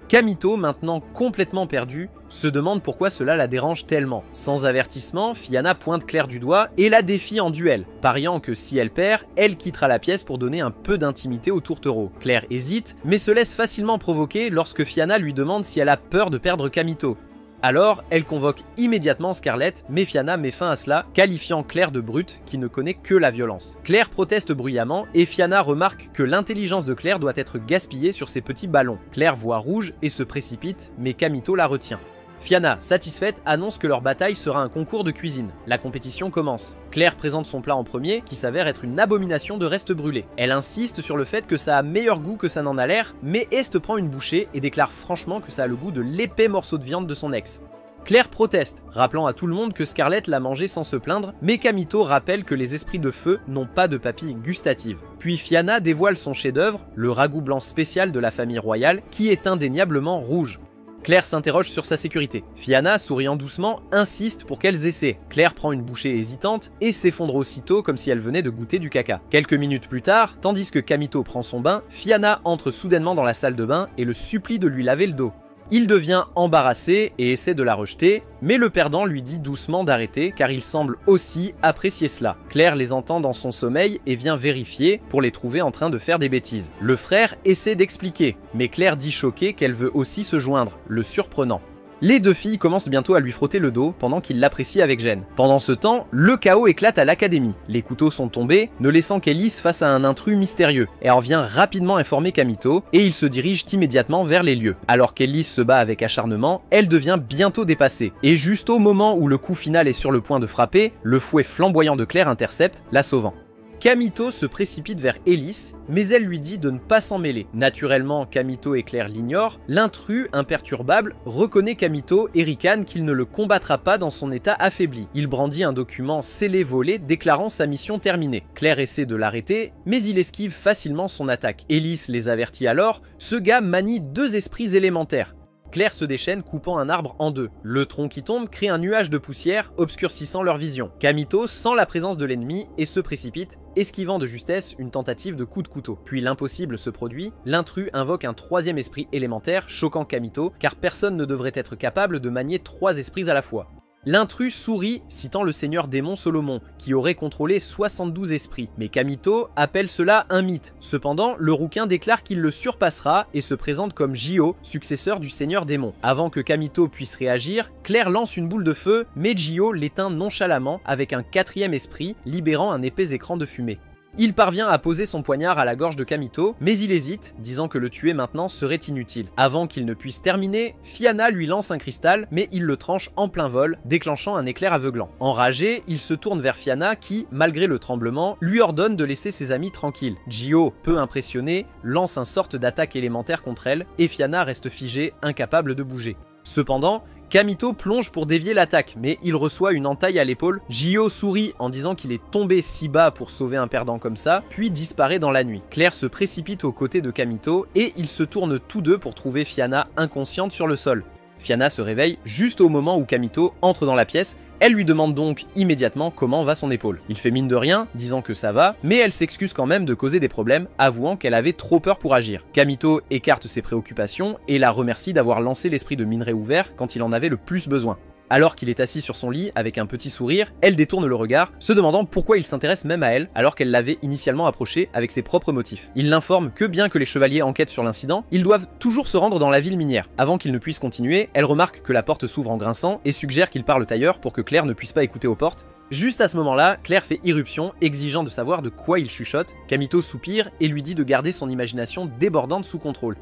Kamito, maintenant complètement perdue, se demande pourquoi cela la dérange tellement. Sans avertissement, Fianna pointe Claire du doigt et la défie en duel, pariant que si elle perd, elle quittera la pièce pour donner un peu d'intimité au tourtereau. Claire hésite, mais se laisse facilement provoquer lorsque Fianna lui demande si elle a peur de perdre Kamito. Alors, elle convoque immédiatement Scarlett, mais Fianna met fin à cela, qualifiant Claire de brute qui ne connaît que la violence. Claire proteste bruyamment et Fianna remarque que l'intelligence de Claire doit être gaspillée sur ses petits ballons. Claire voit rouge et se précipite, mais Kamito la retient. Fianna, satisfaite, annonce que leur bataille sera un concours de cuisine. La compétition commence. Claire présente son plat en premier, qui s'avère être une abomination de restes brûlés. Elle insiste sur le fait que ça a meilleur goût que ça n'en a l'air, mais Est prend une bouchée et déclare franchement que ça a le goût de l'épais morceau de viande de son ex. Claire proteste, rappelant à tout le monde que Scarlett l'a mangé sans se plaindre, mais Kamito rappelle que les esprits de feu n'ont pas de papilles gustatives. Puis Fianna dévoile son chef-d'œuvre, le ragoût blanc spécial de la famille royale, qui est indéniablement rouge. Claire s'interroge sur sa sécurité. Fianna, souriant doucement, insiste pour qu'elles essaient. Claire prend une bouchée hésitante et s'effondre aussitôt comme si elle venait de goûter du caca. Quelques minutes plus tard, tandis que Kamito prend son bain, Fianna entre soudainement dans la salle de bain et le supplie de lui laver le dos. Il devient embarrassé et essaie de la rejeter, mais le perdant lui dit doucement d'arrêter car il semble aussi apprécier cela. Claire les entend dans son sommeil et vient vérifier pour les trouver en train de faire des bêtises. Le frère essaie d'expliquer, mais Claire dit choquée qu'elle veut aussi se joindre, le surprenant. Les deux filles commencent bientôt à lui frotter le dos pendant qu'il l'apprécie avec gêne. Pendant ce temps, le chaos éclate à l'académie. Les couteaux sont tombés, ne laissant qu'Ellis face à un intrus mystérieux. Elle revient rapidement informer Kamito et ils se dirigent immédiatement vers les lieux. Alors qu'Ellis se bat avec acharnement, elle devient bientôt dépassée. Et juste au moment où le coup final est sur le point de frapper, le fouet flamboyant de Claire intercepte, la sauvant. Kamito se précipite vers Ellis, mais elle lui dit de ne pas s'en mêler. Naturellement, Kamito et Claire l'ignorent. L'intrus, imperturbable, reconnaît Kamito et ricane qu'il ne le combattra pas dans son état affaibli. Il brandit un document scellé volé déclarant sa mission terminée. Claire essaie de l'arrêter, mais il esquive facilement son attaque. Ellis les avertit alors, ce gars manie deux esprits élémentaires. Claire se déchaîne coupant un arbre en deux. Le tronc qui tombe crée un nuage de poussière obscurcissant leur vision. Kamito sent la présence de l'ennemi et se précipite, esquivant de justesse une tentative de coup de couteau. Puis l'impossible se produit, l'intrus invoque un troisième esprit élémentaire, choquant Kamito, car personne ne devrait être capable de manier trois esprits à la fois. L'intrus sourit, citant le seigneur démon Solomon, qui aurait contrôlé 72 esprits, mais Kamito appelle cela un mythe. Cependant, le rouquin déclare qu'il le surpassera et se présente comme Jio, successeur du seigneur démon. Avant que Kamito puisse réagir, Claire lance une boule de feu, mais Jio l'éteint nonchalamment avec un quatrième esprit, libérant un épais écran de fumée. Il parvient à poser son poignard à la gorge de Kamito, mais il hésite, disant que le tuer maintenant serait inutile. Avant qu'il ne puisse terminer, Fianna lui lance un cristal, mais il le tranche en plein vol, déclenchant un éclair aveuglant. Enragé, il se tourne vers Fianna qui, malgré le tremblement, lui ordonne de laisser ses amis tranquilles. Jio, peu impressionné, lance une sorte d'attaque élémentaire contre elle, et Fianna reste figée, incapable de bouger. Cependant, Kamito plonge pour dévier l'attaque, mais il reçoit une entaille à l'épaule. Jio sourit en disant qu'il est tombé si bas pour sauver un perdant comme ça, puis disparaît dans la nuit. Claire se précipite aux côtés de Kamito et ils se tournent tous deux pour trouver Fianna inconsciente sur le sol. Fianna se réveille juste au moment où Kamito entre dans la pièce. Elle lui demande donc immédiatement comment va son épaule. Il fait mine de rien, disant que ça va, mais elle s'excuse quand même de causer des problèmes, avouant qu'elle avait trop peur pour agir. Kamito écarte ses préoccupations et la remercie d'avoir lancé l'esprit de minerai ouvert quand il en avait le plus besoin. Alors qu'il est assis sur son lit avec un petit sourire, elle détourne le regard, se demandant pourquoi il s'intéresse même à elle alors qu'elle l'avait initialement approché avec ses propres motifs. Il l'informe que bien que les chevaliers enquêtent sur l'incident, ils doivent toujours se rendre dans la ville minière. Avant qu'il ne puisse continuer, elle remarque que la porte s'ouvre en grinçant et suggère qu'il parle ailleurs pour que Claire ne puisse pas écouter aux portes. Juste à ce moment-là, Claire fait irruption, exigeant de savoir de quoi il chuchote. Kamito soupire et lui dit de garder son imagination débordante sous contrôle.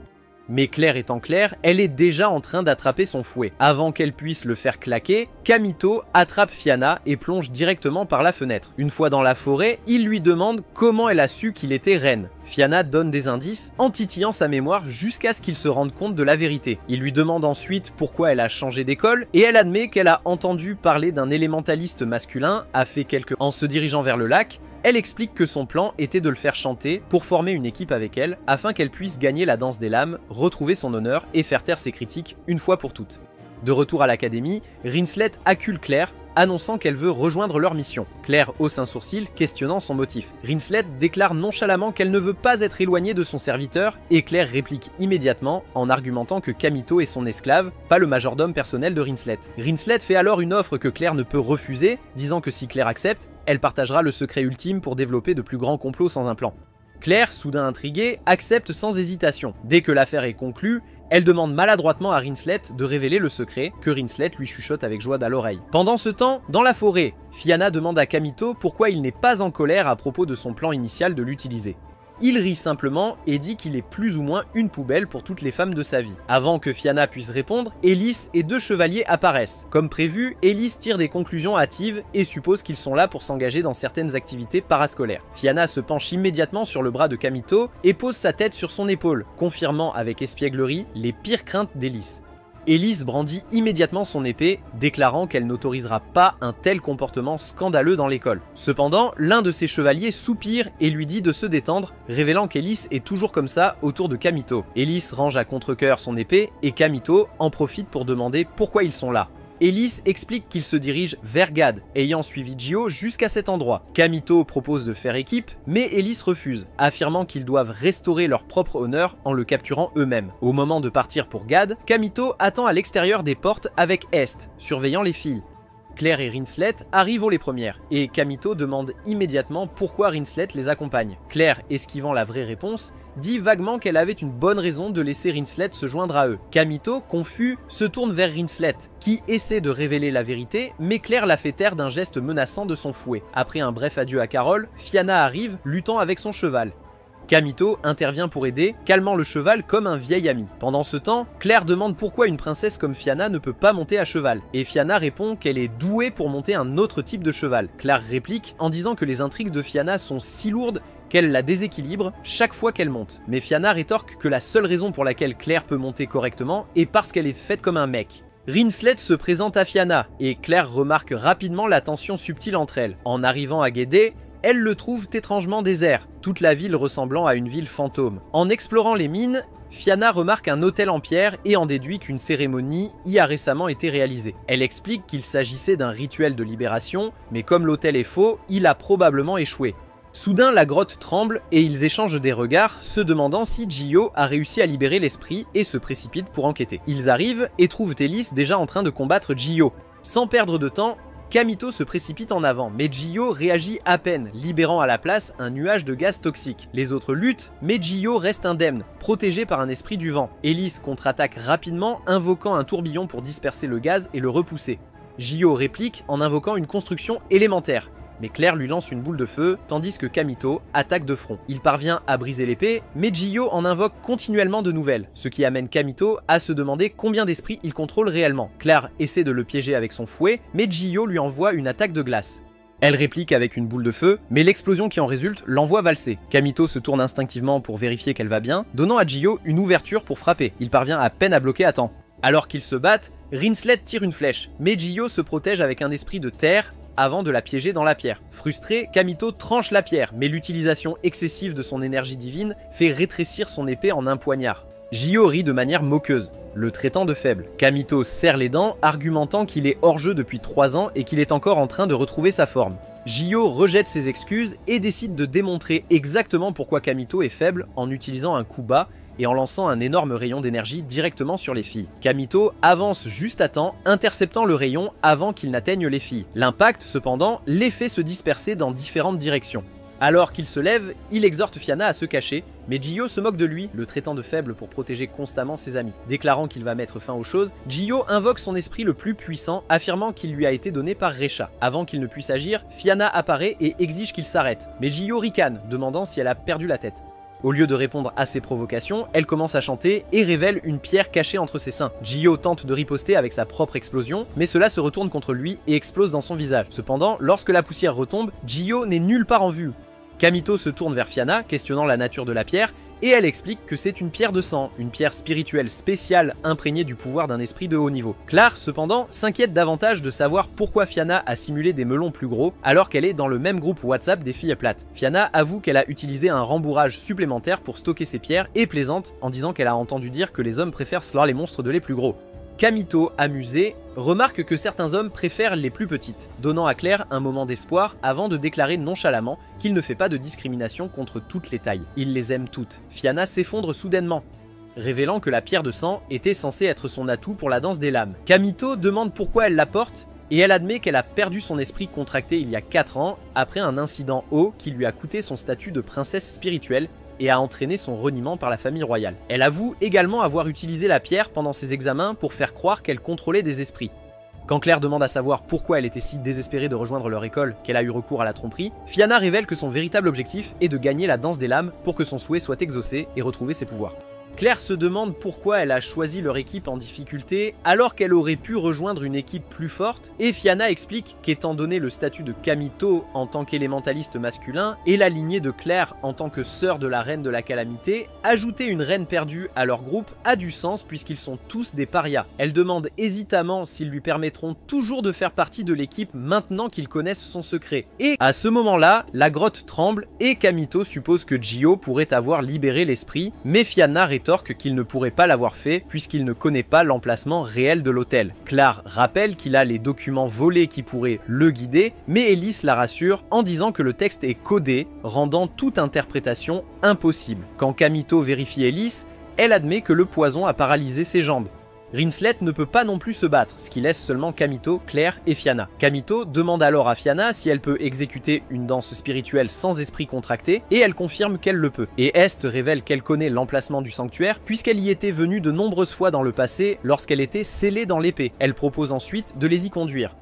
Mais Claire étant Claire, elle est déjà en train d'attraper son fouet. Avant qu'elle puisse le faire claquer, Kamito attrape Fianna et plonge directement par la fenêtre. Une fois dans la forêt, il lui demande comment elle a su qu'il était reine. Fianna donne des indices en titillant sa mémoire jusqu'à ce qu'il se rende compte de la vérité. Il lui demande ensuite pourquoi elle a changé d'école et elle admet qu'elle a entendu parler d'un élémentaliste masculin, a fait quelques... En se dirigeant vers le lac, elle explique que son plan était de le faire chanter pour former une équipe avec elle afin qu'elle puisse gagner la danse des lames, retrouver son honneur et faire taire ses critiques une fois pour toutes. De retour à l'académie, Rinslet accule Claire, annonçant qu'elle veut rejoindre leur mission. Claire hausse un sourcil, questionnant son motif. Rinslet déclare nonchalamment qu'elle ne veut pas être éloignée de son serviteur, et Claire réplique immédiatement en argumentant que Kamito est son esclave, pas le majordome personnel de Rinslet. Rinslet fait alors une offre que Claire ne peut refuser, disant que si Claire accepte, elle partagera le secret ultime pour développer de plus grands complots sans un plan. Claire, soudain intriguée, accepte sans hésitation. Dès que l'affaire est conclue, elle demande maladroitement à Rinslet de révéler le secret, que Rinslet lui chuchote avec joie à l'oreille. Pendant ce temps, dans la forêt, Fianna demande à Kamito pourquoi il n'est pas en colère à propos de son plan initial de l'utiliser. Il rit simplement et dit qu'il est plus ou moins une poubelle pour toutes les femmes de sa vie. Avant que Fianna puisse répondre, Ellis et 2 chevaliers apparaissent. Comme prévu, Ellis tire des conclusions hâtives et suppose qu'ils sont là pour s'engager dans certaines activités parascolaires. Fianna se penche immédiatement sur le bras de Kamito et pose sa tête sur son épaule, confirmant avec espièglerie les pires craintes d'Ellis. Ellis brandit immédiatement son épée, déclarant qu'elle n'autorisera pas un tel comportement scandaleux dans l'école. Cependant, l'un de ses chevaliers soupire et lui dit de se détendre, révélant qu'Ellis est toujours comme ça autour de Kamito. Ellis range à contre-cœur son épée et Kamito en profite pour demander pourquoi ils sont là. Ellis explique qu'il se dirige vers Gad, ayant suivi Gio jusqu'à cet endroit. Kamito propose de faire équipe, mais Ellis refuse, affirmant qu'ils doivent restaurer leur propre honneur en le capturant eux-mêmes. Au moment de partir pour Gad, Kamito attend à l'extérieur des portes avec Est, surveillant les filles. Claire et Rinslet arrivent les premières, et Kamito demande immédiatement pourquoi Rinslet les accompagne. Claire, esquivant la vraie réponse, dit vaguement qu'elle avait une bonne raison de laisser Rinslet se joindre à eux. Kamito, confus, se tourne vers Rinslet, qui essaie de révéler la vérité, mais Claire la fait taire d'un geste menaçant de son fouet. Après un bref adieu à Carole, Fianna arrive, luttant avec son cheval. Kamito intervient pour aider, calmant le cheval comme un vieil ami. Pendant ce temps, Claire demande pourquoi une princesse comme Fianna ne peut pas monter à cheval, et Fianna répond qu'elle est douée pour monter un autre type de cheval. Claire réplique en disant que les intrigues de Fianna sont si lourdes qu'elle la déséquilibre chaque fois qu'elle monte. Mais Fianna rétorque que la seule raison pour laquelle Claire peut monter correctement est parce qu'elle est faite comme un mec. Rinslet se présente à Fianna, et Claire remarque rapidement la tension subtile entre elles. En arrivant à Guédé, elle le trouve étrangement désert, toute la ville ressemblant à une ville fantôme. En explorant les mines, Fianna remarque un hôtel en pierre et en déduit qu'une cérémonie y a récemment été réalisée. Elle explique qu'il s'agissait d'un rituel de libération, mais comme l'hôtel est faux, il a probablement échoué. Soudain, la grotte tremble et ils échangent des regards, se demandant si Gio a réussi à libérer l'esprit et se précipitent pour enquêter. Ils arrivent et trouvent Ellis déjà en train de combattre Gio. Sans perdre de temps, Kamito se précipite en avant, mais Gio réagit à peine, libérant à la place un nuage de gaz toxique. Les autres luttent, mais Gio reste indemne, protégé par un esprit du vent. Ellis contre-attaque rapidement, invoquant un tourbillon pour disperser le gaz et le repousser. Gio réplique en invoquant une construction élémentaire. Mais Claire lui lance une boule de feu, tandis que Kamito attaque de front. Il parvient à briser l'épée, mais Gio en invoque continuellement de nouvelles, ce qui amène Kamito à se demander combien d'esprits il contrôle réellement. Claire essaie de le piéger avec son fouet, mais Gio lui envoie une attaque de glace. Elle réplique avec une boule de feu, mais l'explosion qui en résulte l'envoie valser. Kamito se tourne instinctivement pour vérifier qu'elle va bien, donnant à Gio une ouverture pour frapper. Il parvient à peine à bloquer à temps. Alors qu'ils se battent, Rinslet tire une flèche, mais Gio se protège avec un esprit de terre, avant de la piéger dans la pierre. Frustré, Kamito tranche la pierre, mais l'utilisation excessive de son énergie divine fait rétrécir son épée en un poignard. Gio rit de manière moqueuse, le traitant de faible. Kamito serre les dents, argumentant qu'il est hors jeu depuis 3 ans et qu'il est encore en train de retrouver sa forme. Gio rejette ses excuses et décide de démontrer exactement pourquoi Kamito est faible en utilisant un coup bas et en lançant un énorme rayon d'énergie directement sur les filles. Kamito avance juste à temps, interceptant le rayon avant qu'il n'atteigne les filles. L'impact, cependant, les fait se disperser dans différentes directions. Alors qu'il se lève, il exhorte Fianna à se cacher, mais Gio se moque de lui, le traitant de faible pour protéger constamment ses amis. Déclarant qu'il va mettre fin aux choses, Gio invoque son esprit le plus puissant, affirmant qu'il lui a été donné par Recha. Avant qu'il ne puisse agir, Fianna apparaît et exige qu'il s'arrête, mais Gio ricane, demandant si elle a perdu la tête. Au lieu de répondre à ses provocations, elle commence à chanter et révèle une pierre cachée entre ses seins. Gio tente de riposter avec sa propre explosion, mais cela se retourne contre lui et explose dans son visage. Cependant, lorsque la poussière retombe, Gio n'est nulle part en vue. Kamito se tourne vers Fianna, questionnant la nature de la pierre, et elle explique que c'est une pierre de sang, une pierre spirituelle spéciale imprégnée du pouvoir d'un esprit de haut niveau. Claire, cependant, s'inquiète davantage de savoir pourquoi Fianna a simulé des melons plus gros alors qu'elle est dans le même groupe WhatsApp des filles plates. Fianna avoue qu'elle a utilisé un rembourrage supplémentaire pour stocker ses pierres et plaisante en disant qu'elle a entendu dire que les hommes préfèrent slaughter les monstres de les plus gros. Kamito, amusé, remarque que certains hommes préfèrent les plus petites, donnant à Claire un moment d'espoir avant de déclarer nonchalamment qu'il ne fait pas de discrimination contre toutes les tailles. Il les aime toutes. Fianna s'effondre soudainement, révélant que la pierre de sang était censée être son atout pour la danse des lames. Kamito demande pourquoi elle la porte, et elle admet qu'elle a perdu son esprit contracté il y a 4 ans après un incident haut qui lui a coûté son statut de princesse spirituelle et a entraîné son reniement par la famille royale. Elle avoue également avoir utilisé la pierre pendant ses examens pour faire croire qu'elle contrôlait des esprits. Quand Claire demande à savoir pourquoi elle était si désespérée de rejoindre leur école qu'elle a eu recours à la tromperie, Fianna révèle que son véritable objectif est de gagner la danse des lames pour que son souhait soit exaucé et retrouver ses pouvoirs. Claire se demande pourquoi elle a choisi leur équipe en difficulté alors qu'elle aurait pu rejoindre une équipe plus forte, et Fianna explique qu'étant donné le statut de Kamito en tant qu'élémentaliste masculin et la lignée de Claire en tant que sœur de la reine de la calamité, ajouter une reine perdue à leur groupe a du sens puisqu'ils sont tous des parias. Elle demande hésitamment s'ils lui permettront toujours de faire partie de l'équipe maintenant qu'ils connaissent son secret. Et à ce moment-là, la grotte tremble et Kamito suppose que Gio pourrait avoir libéré l'esprit, mais Fianna rétorque qu'il ne pourrait pas l'avoir fait puisqu'il ne connaît pas l'emplacement réel de l'hôtel. Claire rappelle qu'il a les documents volés qui pourraient le guider, mais Ellis la rassure en disant que le texte est codé, rendant toute interprétation impossible. Quand Kamito vérifie Ellis, elle admet que le poison a paralysé ses jambes. Rinslet ne peut pas non plus se battre, ce qui laisse seulement Kamito, Claire et Fianna. Kamito demande alors à Fianna si elle peut exécuter une danse spirituelle sans esprit contracté, et elle confirme qu'elle le peut. Et Est révèle qu'elle connaît l'emplacement du sanctuaire, puisqu'elle y était venue de nombreuses fois dans le passé lorsqu'elle était scellée dans l'épée. Elle propose ensuite de les y conduire.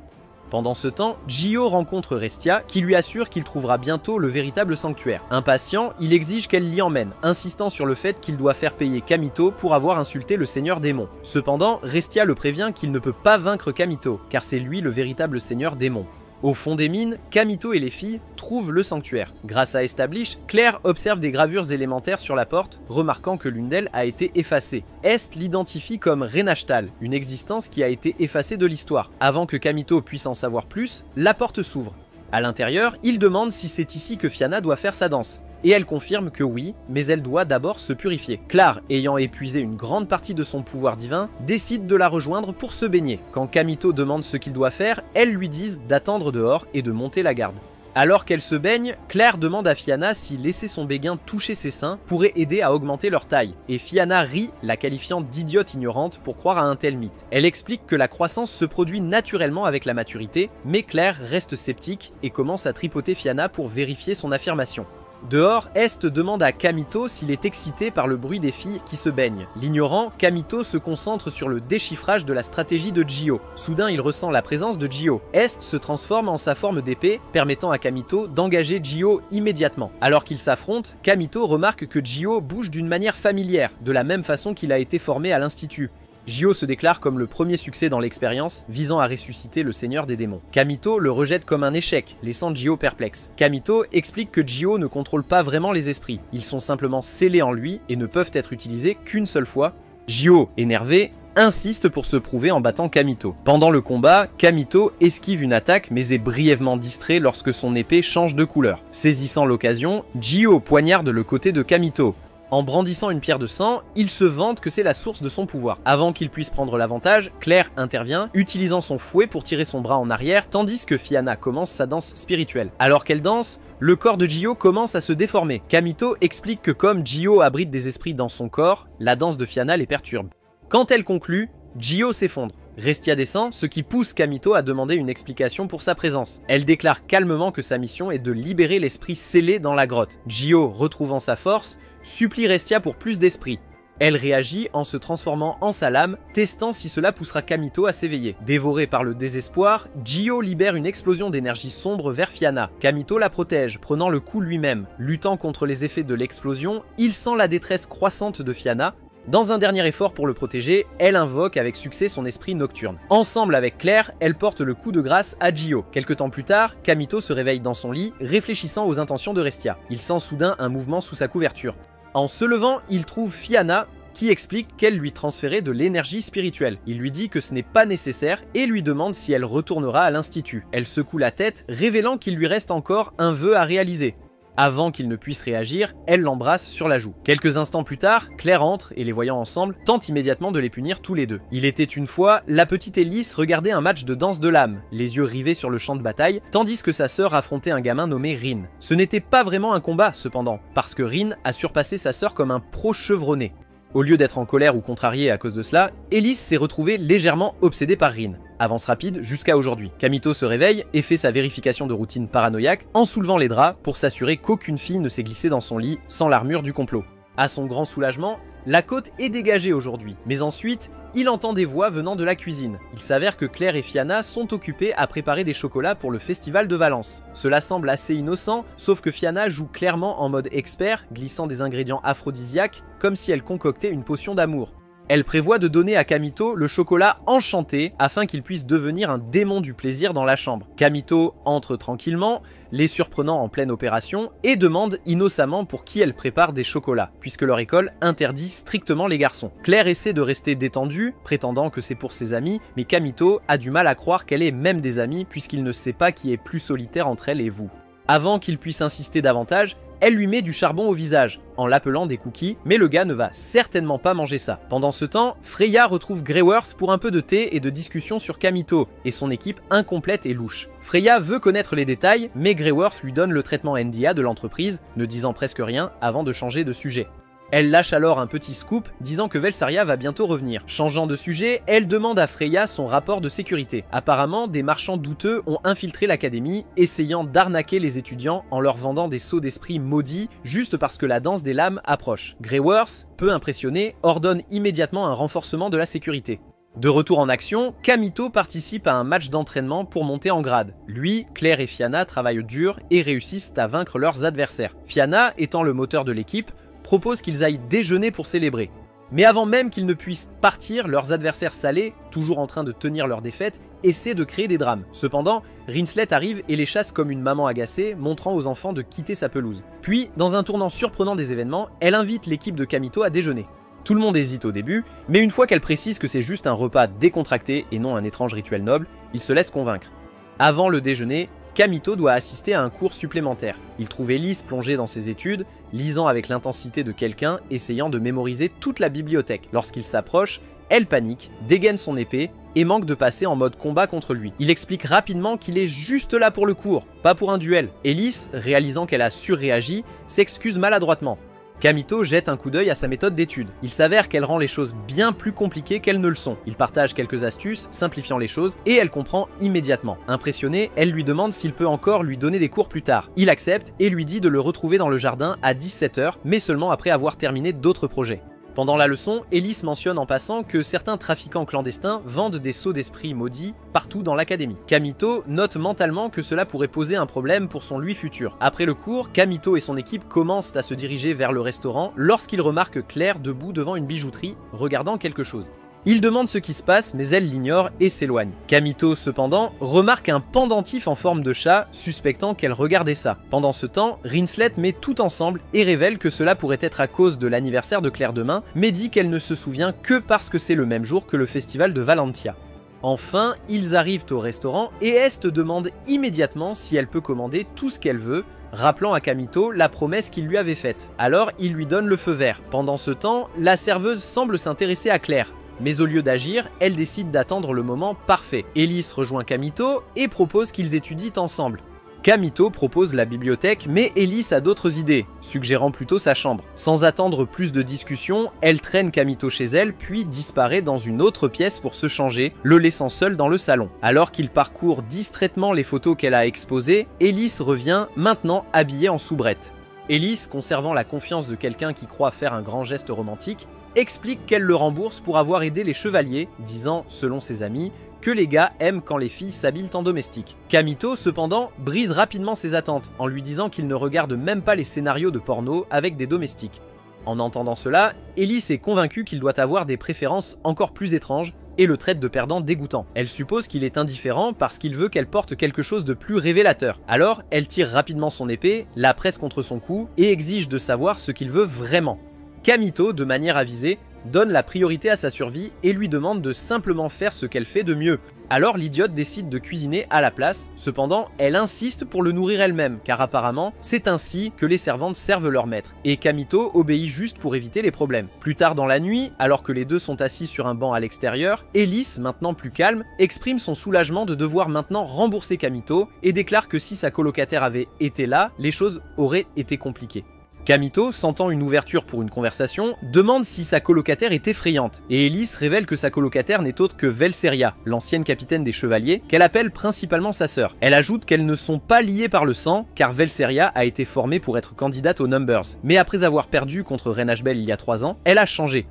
Pendant ce temps, Gio rencontre Restia qui lui assure qu'il trouvera bientôt le véritable sanctuaire. Impatient, il exige qu'elle l'y emmène, insistant sur le fait qu'il doit faire payer Kamito pour avoir insulté le seigneur démon. Cependant, Restia le prévient qu'il ne peut pas vaincre Kamito, car c'est lui le véritable seigneur démon. Au fond des mines, Kamito et les filles trouvent le sanctuaire. Grâce à Establish, Claire observe des gravures élémentaires sur la porte, remarquant que l'une d'elles a été effacée. Est l'identifie comme Renashtal, une existence qui a été effacée de l'histoire. Avant que Kamito puisse en savoir plus, la porte s'ouvre. À l'intérieur, il demande si c'est ici que Fianna doit faire sa danse. Et elle confirme que oui, mais elle doit d'abord se purifier. Claire, ayant épuisé une grande partie de son pouvoir divin, décide de la rejoindre pour se baigner. Quand Kamito demande ce qu'il doit faire, elles lui disent d'attendre dehors et de monter la garde. Alors qu'elle se baigne, Claire demande à Fianna si laisser son béguin toucher ses seins pourrait aider à augmenter leur taille. Et Fianna rit, la qualifiant d'idiote ignorante pour croire à un tel mythe. Elle explique que la croissance se produit naturellement avec la maturité, mais Claire reste sceptique et commence à tripoter Fianna pour vérifier son affirmation. Dehors, Est demande à Kamito s'il est excité par le bruit des filles qui se baignent. L'ignorant, Kamito se concentre sur le déchiffrage de la stratégie de Gio. Soudain, il ressent la présence de Gio. Est se transforme en sa forme d'épée, permettant à Kamito d'engager Gio immédiatement. Alors qu'ils s'affrontent, Kamito remarque que Gio bouge d'une manière familière, de la même façon qu'il a été formé à l'Institut. Gio se déclare comme le premier succès dans l'expérience, visant à ressusciter le seigneur des démons. Kamito le rejette comme un échec, laissant Gio perplexe. Kamito explique que Gio ne contrôle pas vraiment les esprits, ils sont simplement scellés en lui et ne peuvent être utilisés qu'une seule fois. Gio, énervé, insiste pour se prouver en battant Kamito. Pendant le combat, Kamito esquive une attaque mais est brièvement distrait lorsque son épée change de couleur. Saisissant l'occasion, Gio poignarde le côté de Kamito. En brandissant une pierre de sang, il se vante que c'est la source de son pouvoir. Avant qu'il puisse prendre l'avantage, Claire intervient, utilisant son fouet pour tirer son bras en arrière, tandis que Fianna commence sa danse spirituelle. Alors qu'elle danse, le corps de Gio commence à se déformer. Kamito explique que comme Gio abrite des esprits dans son corps, la danse de Fianna les perturbe. Quand elle conclut, Gio s'effondre. Restia descend, ce qui pousse Kamito à demander une explication pour sa présence. Elle déclare calmement que sa mission est de libérer l'esprit scellé dans la grotte. Gio, retrouvant sa force, supplie Restia pour plus d'esprit. Elle réagit en se transformant en sa lame, testant si cela poussera Kamito à s'éveiller. Dévoré par le désespoir, Gyo libère une explosion d'énergie sombre vers Fianna. Kamito la protège, prenant le coup lui-même. Luttant contre les effets de l'explosion, il sent la détresse croissante de Fianna. Dans un dernier effort pour le protéger, elle invoque avec succès son esprit nocturne. Ensemble avec Claire, elle porte le coup de grâce à Gyo. Quelque temps plus tard, Kamito se réveille dans son lit, réfléchissant aux intentions de Restia. Il sent soudain un mouvement sous sa couverture. En se levant, il trouve Fianna, qui explique qu'elle lui transférait de l'énergie spirituelle. Il lui dit que ce n'est pas nécessaire et lui demande si elle retournera à l'institut. Elle secoue la tête, révélant qu'il lui reste encore un vœu à réaliser. Avant qu'il ne puisse réagir, elle l'embrasse sur la joue. Quelques instants plus tard, Claire entre et les voyant ensemble, tente immédiatement de les punir tous les deux. Il était une fois, la petite Elise regardait un match de danse de lames, les yeux rivés sur le champ de bataille, tandis que sa sœur affrontait un gamin nommé Rin. Ce n'était pas vraiment un combat cependant, parce que Rin a surpassé sa sœur comme un pro chevronné. Au lieu d'être en colère ou contrariée à cause de cela, Elise s'est retrouvée légèrement obsédée par Rin. Avance rapide jusqu'à aujourd'hui. Kamito se réveille et fait sa vérification de routine paranoïaque en soulevant les draps pour s'assurer qu'aucune fille ne s'est glissée dans son lit sans l'armure du complot. À son grand soulagement, la côte est dégagée aujourd'hui, mais ensuite, il entend des voix venant de la cuisine. Il s'avère que Claire et Fianna sont occupées à préparer des chocolats pour le festival de Valence. Cela semble assez innocent, sauf que Fianna joue clairement en mode expert, glissant des ingrédients aphrodisiaques, comme si elle concoctait une potion d'amour. Elle prévoit de donner à Kamito le chocolat enchanté afin qu'il puisse devenir un démon du plaisir dans la chambre. Kamito entre tranquillement, les surprenant en pleine opération, et demande innocemment pour qui elle prépare des chocolats, puisque leur école interdit strictement les garçons. Claire essaie de rester détendue, prétendant que c'est pour ses amis, mais Kamito a du mal à croire qu'elle ait même des amis puisqu'il ne sait pas qui est plus solitaire entre elle et vous. Avant qu'il puisse insister davantage, elle lui met du charbon au visage, en l'appelant des cookies, mais le gars ne va certainement pas manger ça. Pendant ce temps, Freya retrouve Greyworth pour un peu de thé et de discussion sur Kamito, et son équipe incomplète et louche. Freya veut connaître les détails, mais Greyworth lui donne le traitement NDA de l'entreprise, ne disant presque rien avant de changer de sujet. Elle lâche alors un petit scoop disant que Velsaria va bientôt revenir. Changeant de sujet, elle demande à Freya son rapport de sécurité. Apparemment, des marchands douteux ont infiltré l'académie, essayant d'arnaquer les étudiants en leur vendant des sceaux d'esprit maudits juste parce que la danse des lames approche. Greyworth, peu impressionné, ordonne immédiatement un renforcement de la sécurité. De retour en action, Kamito participe à un match d'entraînement pour monter en grade. Lui, Claire et Fianna travaillent dur et réussissent à vaincre leurs adversaires. Fianna, étant le moteur de l'équipe, propose qu'ils aillent déjeuner pour célébrer. Mais avant même qu'ils ne puissent partir, leurs adversaires salés, toujours en train de tenir leur défaite, essaient de créer des drames. Cependant, Rinslet arrive et les chasse comme une maman agacée, montrant aux enfants de quitter sa pelouse. Puis, dans un tournant surprenant des événements, elle invite l'équipe de Kamito à déjeuner. Tout le monde hésite au début, mais une fois qu'elle précise que c'est juste un repas décontracté et non un étrange rituel noble, ils se laissent convaincre. Avant le déjeuner, Kamito doit assister à un cours supplémentaire. Il trouve Elise plongée dans ses études, lisant avec l'intensité de quelqu'un essayant de mémoriser toute la bibliothèque. Lorsqu'il s'approche, elle panique, dégaine son épée et manque de passer en mode combat contre lui. Il explique rapidement qu'il est juste là pour le cours, pas pour un duel. Elise, réalisant qu'elle a surréagi, s'excuse maladroitement. Kamito jette un coup d'œil à sa méthode d'étude. Il s'avère qu'elle rend les choses bien plus compliquées qu'elles ne le sont. Il partage quelques astuces, simplifiant les choses, et elle comprend immédiatement. Impressionnée, elle lui demande s'il peut encore lui donner des cours plus tard. Il accepte et lui dit de le retrouver dans le jardin à 17 h, mais seulement après avoir terminé d'autres projets. Pendant la leçon, Elise mentionne en passant que certains trafiquants clandestins vendent des sceaux d'esprit maudits partout dans l'académie. Kamito note mentalement que cela pourrait poser un problème pour son lui futur. Après le cours, Kamito et son équipe commencent à se diriger vers le restaurant lorsqu'ils remarquent Claire debout devant une bijouterie, regardant quelque chose. Il demande ce qui se passe, mais elle l'ignore et s'éloigne. Kamito, cependant, remarque un pendentif en forme de chat, suspectant qu'elle regardait ça. Pendant ce temps, Rinslet met tout ensemble et révèle que cela pourrait être à cause de l'anniversaire de Claire demain, mais dit qu'elle ne se souvient que parce que c'est le même jour que le festival de Valentia. Enfin, ils arrivent au restaurant et Est demande immédiatement si elle peut commander tout ce qu'elle veut, rappelant à Kamito la promesse qu'il lui avait faite. Alors, il lui donne le feu vert. Pendant ce temps, la serveuse semble s'intéresser à Claire. Mais au lieu d'agir, elle décide d'attendre le moment parfait. Elise rejoint Kamito et propose qu'ils étudient ensemble. Kamito propose la bibliothèque, mais Elise a d'autres idées, suggérant plutôt sa chambre. Sans attendre plus de discussions, elle traîne Kamito chez elle, puis disparaît dans une autre pièce pour se changer, le laissant seul dans le salon. Alors qu'il parcourt distraitement les photos qu'elle a exposées, Elise revient, maintenant habillée en soubrette. Ellis, conservant la confiance de quelqu'un qui croit faire un grand geste romantique, explique qu'elle le rembourse pour avoir aidé les chevaliers, disant, selon ses amis, que les gars aiment quand les filles s'habillent en domestique. Kamito, cependant, brise rapidement ses attentes en lui disant qu'il ne regarde même pas les scénarios de porno avec des domestiques. En entendant cela, Ellis est convaincue qu'il doit avoir des préférences encore plus étranges et le traite de perdant dégoûtant. Elle suppose qu'il est indifférent parce qu'il veut qu'elle porte quelque chose de plus révélateur. Alors, elle tire rapidement son épée, la presse contre son cou et exige de savoir ce qu'il veut vraiment. Kamito, de manière avisée, donne la priorité à sa survie et lui demande de simplement faire ce qu'elle fait de mieux. Alors l'idiote décide de cuisiner à la place, cependant elle insiste pour le nourrir elle-même, car apparemment c'est ainsi que les servantes servent leur maître, et Kamito obéit juste pour éviter les problèmes. Plus tard dans la nuit, alors que les deux sont assis sur un banc à l'extérieur, Ellis, maintenant plus calme, exprime son soulagement de devoir maintenant rembourser Kamito, et déclare que si sa colocataire avait été là, les choses auraient été compliquées. Kamito, sentant une ouverture pour une conversation, demande si sa colocataire est effrayante, et Ellis révèle que sa colocataire n'est autre que Velseria, l'ancienne capitaine des chevaliers, qu'elle appelle principalement sa sœur. Elle ajoute qu'elles ne sont pas liées par le sang, car Velseria a été formée pour être candidate aux Numbers, mais après avoir perdu contre Renashbel il y a 3 ans, elle a changé.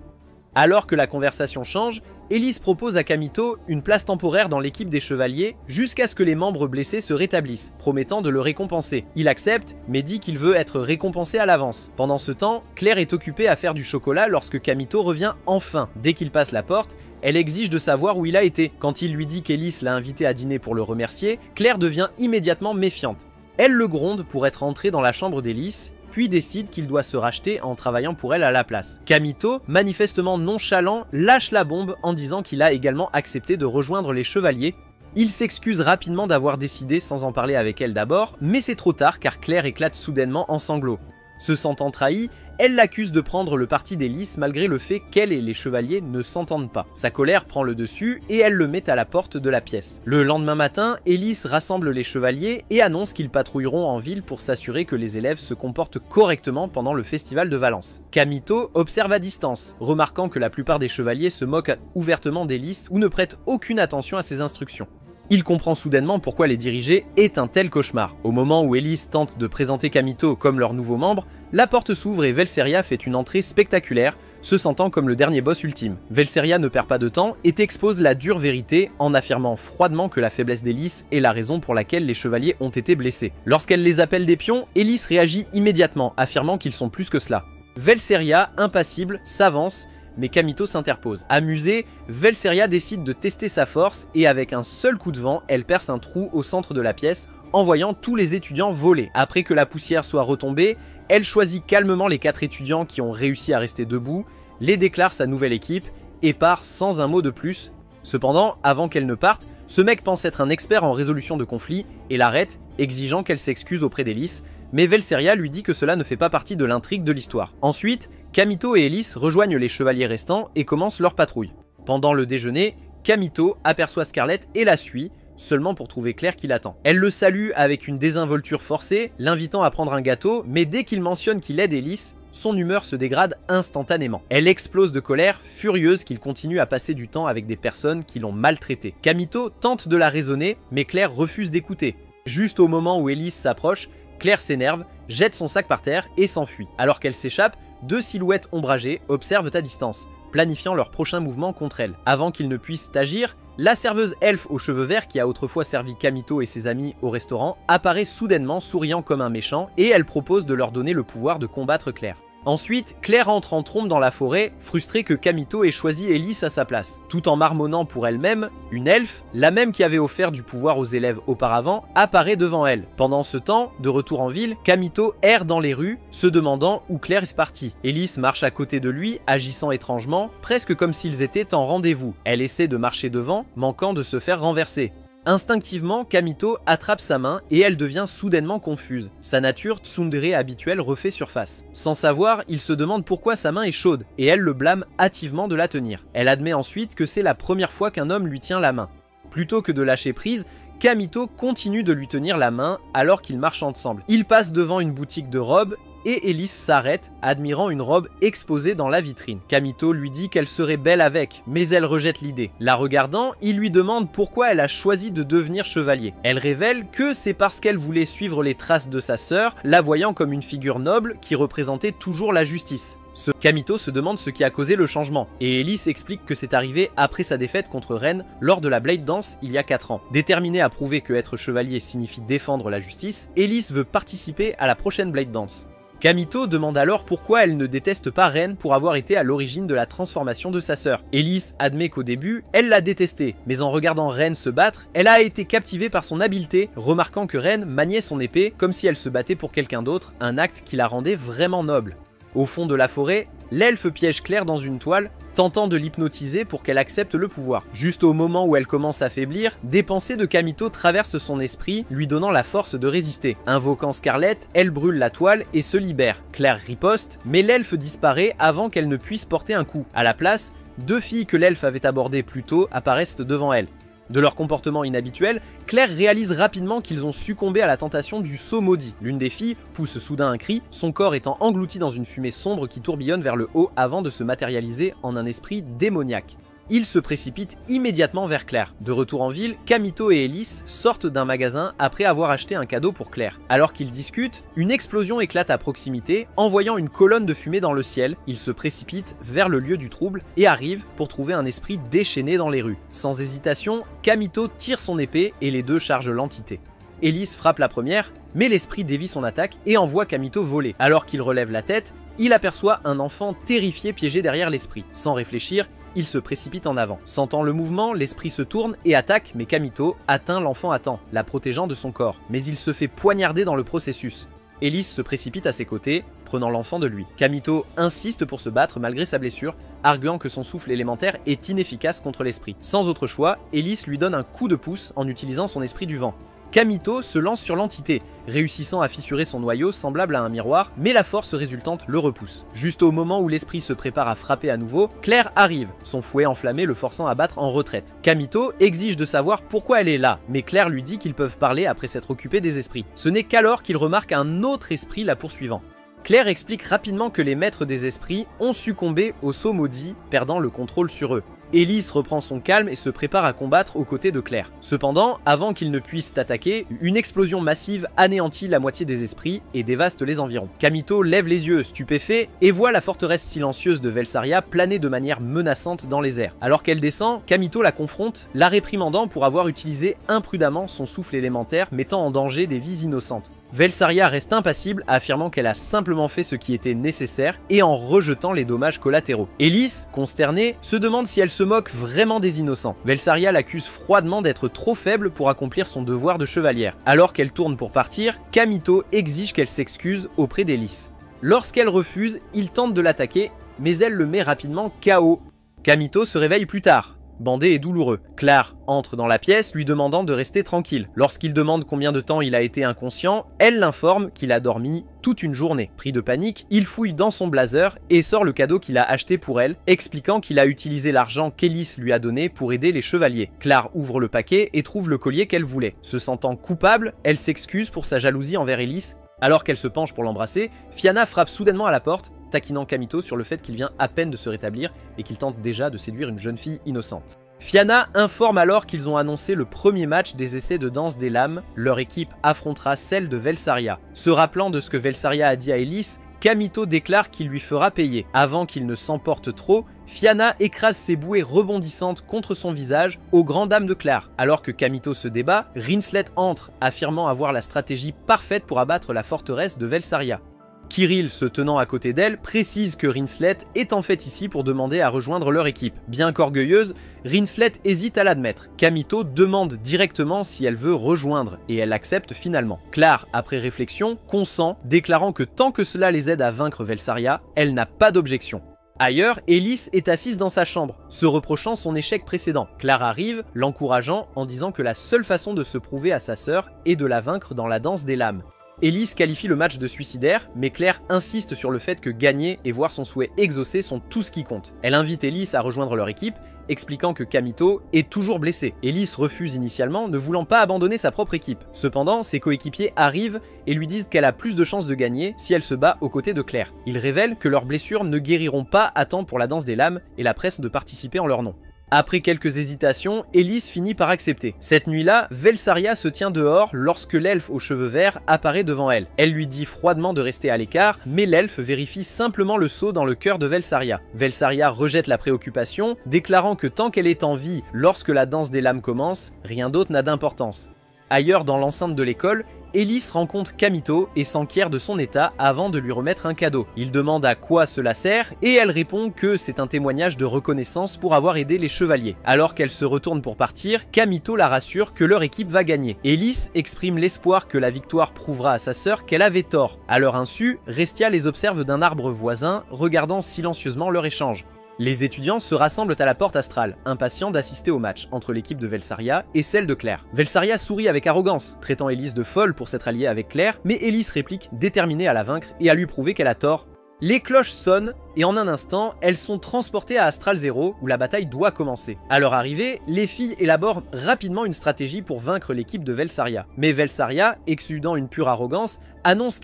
Alors que la conversation change, Ellis propose à Kamito une place temporaire dans l'équipe des chevaliers jusqu'à ce que les membres blessés se rétablissent, promettant de le récompenser. Il accepte, mais dit qu'il veut être récompensé à l'avance. Pendant ce temps, Claire est occupée à faire du chocolat lorsque Kamito revient enfin. Dès qu'il passe la porte, elle exige de savoir où il a été. Quand il lui dit qu'Ellis l'a invité à dîner pour le remercier, Claire devient immédiatement méfiante. Elle le gronde pour être entrée dans la chambre d'Ellis, puis décide qu'il doit se racheter en travaillant pour elle à la place. Kamito, manifestement nonchalant, lâche la bombe en disant qu'il a également accepté de rejoindre les chevaliers. Il s'excuse rapidement d'avoir décidé sans en parler avec elle d'abord, mais c'est trop tard car Claire éclate soudainement en sanglots. Se sentant trahie, elle l'accuse de prendre le parti d'Ellis malgré le fait qu'elle et les chevaliers ne s'entendent pas. Sa colère prend le dessus et elle le met à la porte de la pièce. Le lendemain matin, Ellis rassemble les chevaliers et annonce qu'ils patrouilleront en ville pour s'assurer que les élèves se comportent correctement pendant le festival de Valence. Kamito observe à distance, remarquant que la plupart des chevaliers se moquent ouvertement d'Ellis ou ne prêtent aucune attention à ses instructions. Il comprend soudainement pourquoi les diriger est un tel cauchemar. Au moment où Ellis tente de présenter Kamito comme leur nouveau membre, la porte s'ouvre et Velseria fait une entrée spectaculaire, se sentant comme le dernier boss ultime. Velseria ne perd pas de temps et expose la dure vérité en affirmant froidement que la faiblesse d'Ellis est la raison pour laquelle les chevaliers ont été blessés. Lorsqu'elle les appelle des pions, Ellis réagit immédiatement, affirmant qu'ils sont plus que cela. Velseria, impassible, s'avance, mais Kamito s'interpose. Amusée, Velseria décide de tester sa force et avec un seul coup de vent, elle perce un trou au centre de la pièce, envoyant tous les étudiants voler. Après que la poussière soit retombée, elle choisit calmement les 4 étudiants qui ont réussi à rester debout, les déclare sa nouvelle équipe et part sans un mot de plus. Cependant, avant qu'elle ne parte, ce mec pense être un expert en résolution de conflits et l'arrête, exigeant qu'elle s'excuse auprès d'Ellis, mais Velseria lui dit que cela ne fait pas partie de l'intrigue de l'histoire. Ensuite, Kamito et Ellis rejoignent les chevaliers restants et commencent leur patrouille. Pendant le déjeuner, Kamito aperçoit Scarlett et la suit, seulement pour trouver Claire qui l'attend. Elle le salue avec une désinvolture forcée, l'invitant à prendre un gâteau, mais dès qu'il mentionne qu'il aide Ellis, son humeur se dégrade instantanément. Elle explose de colère, furieuse qu'il continue à passer du temps avec des personnes qui l'ont maltraité. Kamito tente de la raisonner, mais Claire refuse d'écouter. Juste au moment où Ellis s'approche, Claire s'énerve, jette son sac par terre et s'enfuit. Alors qu'elle s'échappe, 2 silhouettes ombragées observent à distance, planifiant leur prochain mouvement contre elle. Avant qu'ils ne puissent agir, la serveuse elfe aux cheveux verts qui a autrefois servi Kamito et ses amis au restaurant apparaît soudainement souriant comme un méchant et elle propose de leur donner le pouvoir de combattre Claire. Ensuite, Claire entre en trombe dans la forêt, frustrée que Kamito ait choisi Ellis à sa place. Tout en marmonnant pour elle-même, une elfe, la même qui avait offert du pouvoir aux élèves auparavant, apparaît devant elle. Pendant ce temps, de retour en ville, Kamito erre dans les rues, se demandant où Claire est partie. Ellis marche à côté de lui, agissant étrangement, presque comme s'ils étaient en rendez-vous. Elle essaie de marcher devant, manquant de se faire renverser. Instinctivement, Kamito attrape sa main et elle devient soudainement confuse. Sa nature tsundere habituelle refait surface. Sans savoir, il se demande pourquoi sa main est chaude et elle le blâme hâtivement de la tenir. Elle admet ensuite que c'est la première fois qu'un homme lui tient la main. Plutôt que de lâcher prise, Kamito continue de lui tenir la main alors qu'ils marchent ensemble. Ils passent devant une boutique de robes et Ellis s'arrête, admirant une robe exposée dans la vitrine. Kamito lui dit qu'elle serait belle avec, mais elle rejette l'idée. La regardant, il lui demande pourquoi elle a choisi de devenir chevalier. Elle révèle que c'est parce qu'elle voulait suivre les traces de sa sœur, la voyant comme une figure noble qui représentait toujours la justice. Kamito se demande ce qui a causé le changement, et Ellis explique que c'est arrivé après sa défaite contre Ren lors de la Blade Dance il y a 4 ans. Déterminée à prouver que être chevalier signifie défendre la justice, Ellis veut participer à la prochaine Blade Dance. Kamito demande alors pourquoi elle ne déteste pas Ren pour avoir été à l'origine de la transformation de sa sœur. Ellis admet qu'au début, elle l'a détesté, mais en regardant Ren se battre, elle a été captivée par son habileté, remarquant que Ren maniait son épée comme si elle se battait pour quelqu'un d'autre, un acte qui la rendait vraiment noble. Au fond de la forêt, l'elfe piège Claire dans une toile, tentant de l'hypnotiser pour qu'elle accepte le pouvoir. Juste au moment où elle commence à faiblir, des pensées de Kamito traversent son esprit, lui donnant la force de résister. Invoquant Scarlett, elle brûle la toile et se libère. Claire riposte, mais l'elfe disparaît avant qu'elle ne puisse porter un coup. À la place, 2 filles que l'elfe avait abordées plus tôt apparaissent devant elle. De leur comportement inhabituel, Claire réalise rapidement qu'ils ont succombé à la tentation du saut maudit. L'une des filles pousse soudain un cri, son corps étant englouti dans une fumée sombre qui tourbillonne vers le haut avant de se matérialiser en un esprit démoniaque. Ils se précipitent immédiatement vers Claire. De retour en ville, Kamito et Ellis sortent d'un magasin après avoir acheté un cadeau pour Claire. Alors qu'ils discutent, une explosion éclate à proximité, envoyant une colonne de fumée dans le ciel. Ils se précipitent vers le lieu du trouble et arrivent pour trouver un esprit déchaîné dans les rues. Sans hésitation, Kamito tire son épée et les deux chargent l'entité. Ellis frappe la première, mais l'esprit dévie son attaque et envoie Kamito voler. Alors qu'il relève la tête, il aperçoit un enfant terrifié piégé derrière l'esprit. Sans réfléchir, il se précipite en avant. Sentant le mouvement, l'esprit se tourne et attaque, mais Kamito atteint l'enfant à temps, la protégeant de son corps. Mais il se fait poignarder dans le processus. Ellis se précipite à ses côtés, prenant l'enfant de lui. Kamito insiste pour se battre malgré sa blessure, arguant que son souffle élémentaire est inefficace contre l'esprit. Sans autre choix, Ellis lui donne un coup de pouce en utilisant son esprit du vent. Kamito se lance sur l'entité, réussissant à fissurer son noyau semblable à un miroir, mais la force résultante le repousse. Juste au moment où l'esprit se prépare à frapper à nouveau, Claire arrive, son fouet enflammé le forçant à battre en retraite. Kamito exige de savoir pourquoi elle est là, mais Claire lui dit qu'ils peuvent parler après s'être occupés des esprits. Ce n'est qu'alors qu'il remarque un autre esprit la poursuivant. Claire explique rapidement que les maîtres des esprits ont succombé au sceau maudit, perdant le contrôle sur eux. Ellis reprend son calme et se prépare à combattre aux côtés de Claire. Cependant, avant qu'ils ne puissent attaquer, une explosion massive anéantit la moitié des esprits et dévaste les environs. Kamito lève les yeux stupéfait et voit la forteresse silencieuse de Velsaria planer de manière menaçante dans les airs. Alors qu'elle descend, Kamito la confronte, la réprimandant pour avoir utilisé imprudemment son souffle élémentaire, mettant en danger des vies innocentes. Velsaria reste impassible, affirmant qu'elle a simplement fait ce qui était nécessaire et en rejetant les dommages collatéraux. Ellis, consternée, se demande si elle se moque vraiment des innocents. Velsaria l'accuse froidement d'être trop faible pour accomplir son devoir de chevalière. Alors qu'elle tourne pour partir, Kamito exige qu'elle s'excuse auprès d'Ellis. Lorsqu'elle refuse, il tente de l'attaquer, mais elle le met rapidement KO. Kamito se réveille plus tard, bandé et douloureux. Claire entre dans la pièce, lui demandant de rester tranquille. Lorsqu'il demande combien de temps il a été inconscient, elle l'informe qu'il a dormi toute une journée. Pris de panique, il fouille dans son blazer et sort le cadeau qu'il a acheté pour elle, expliquant qu'il a utilisé l'argent qu'Ellis lui a donné pour aider les chevaliers. Claire ouvre le paquet et trouve le collier qu'elle voulait. Se sentant coupable, elle s'excuse pour sa jalousie envers Ellis. Alors qu'elle se penche pour l'embrasser, Fianna frappe soudainement à la porte, taquinant Kamito sur le fait qu'il vient à peine de se rétablir et qu'il tente déjà de séduire une jeune fille innocente. Fianna informe alors qu'ils ont annoncé le premier match des essais de danse des lames, leur équipe affrontera celle de Velsaria. Se rappelant de ce que Velsaria a dit à Ellis, Kamito déclare qu'il lui fera payer. Avant qu'il ne s'emporte trop, Fianna écrase ses bouées rebondissantes contre son visage, aux grandes dames de Claire. Alors que Kamito se débat, Rinslet entre, affirmant avoir la stratégie parfaite pour abattre la forteresse de Velsaria. Kirill, se tenant à côté d'elle, précise que Rinslet est en fait ici pour demander à rejoindre leur équipe. Bien qu'orgueilleuse, Rinslet hésite à l'admettre. Kamito demande directement si elle veut rejoindre, et elle accepte finalement. Claire, après réflexion, consent, déclarant que tant que cela les aide à vaincre Velsaria, elle n'a pas d'objection. Ailleurs, Ellis est assise dans sa chambre, se reprochant son échec précédent. Claire arrive, l'encourageant en disant que la seule façon de se prouver à sa sœur est de la vaincre dans la danse des lames. Elise qualifie le match de suicidaire, mais Claire insiste sur le fait que gagner et voir son souhait exaucé sont tout ce qui compte. Elle invite Elise à rejoindre leur équipe, expliquant que Kamito est toujours blessé. Elise refuse initialement, ne voulant pas abandonner sa propre équipe. Cependant, ses coéquipiers arrivent et lui disent qu'elle a plus de chances de gagner si elle se bat aux côtés de Claire. Ils révèlent que leurs blessures ne guériront pas à temps pour la danse des lames et la presse de participer en leur nom. Après quelques hésitations, Elise finit par accepter. Cette nuit-là, Velsaria se tient dehors lorsque l'elfe aux cheveux verts apparaît devant elle. Elle lui dit froidement de rester à l'écart, mais l'elfe vérifie simplement le sceau dans le cœur de Velsaria. Velsaria rejette la préoccupation, déclarant que tant qu'elle est en vie lorsque la danse des lames commence, rien d'autre n'a d'importance. Ailleurs dans l'enceinte de l'école, Elise rencontre Kamito et s'enquiert de son état avant de lui remettre un cadeau. Il demande à quoi cela sert et elle répond que c'est un témoignage de reconnaissance pour avoir aidé les chevaliers. Alors qu'elle se retourne pour partir, Kamito la rassure que leur équipe va gagner. Elise exprime l'espoir que la victoire prouvera à sa sœur qu'elle avait tort. À leur insu, Restia les observe d'un arbre voisin, regardant silencieusement leur échange. Les étudiants se rassemblent à la porte astrale, impatients d'assister au match entre l'équipe de Velsaria et celle de Claire. Velsaria sourit avec arrogance, traitant Elise de folle pour s'être alliée avec Claire, mais Elise réplique, déterminée à la vaincre et à lui prouver qu'elle a tort. Les cloches sonnent et en un instant, elles sont transportées à Astral Zero où la bataille doit commencer. À leur arrivée, les filles élaborent rapidement une stratégie pour vaincre l'équipe de Velsaria. Mais Velsaria, exudant une pure arrogance, annonce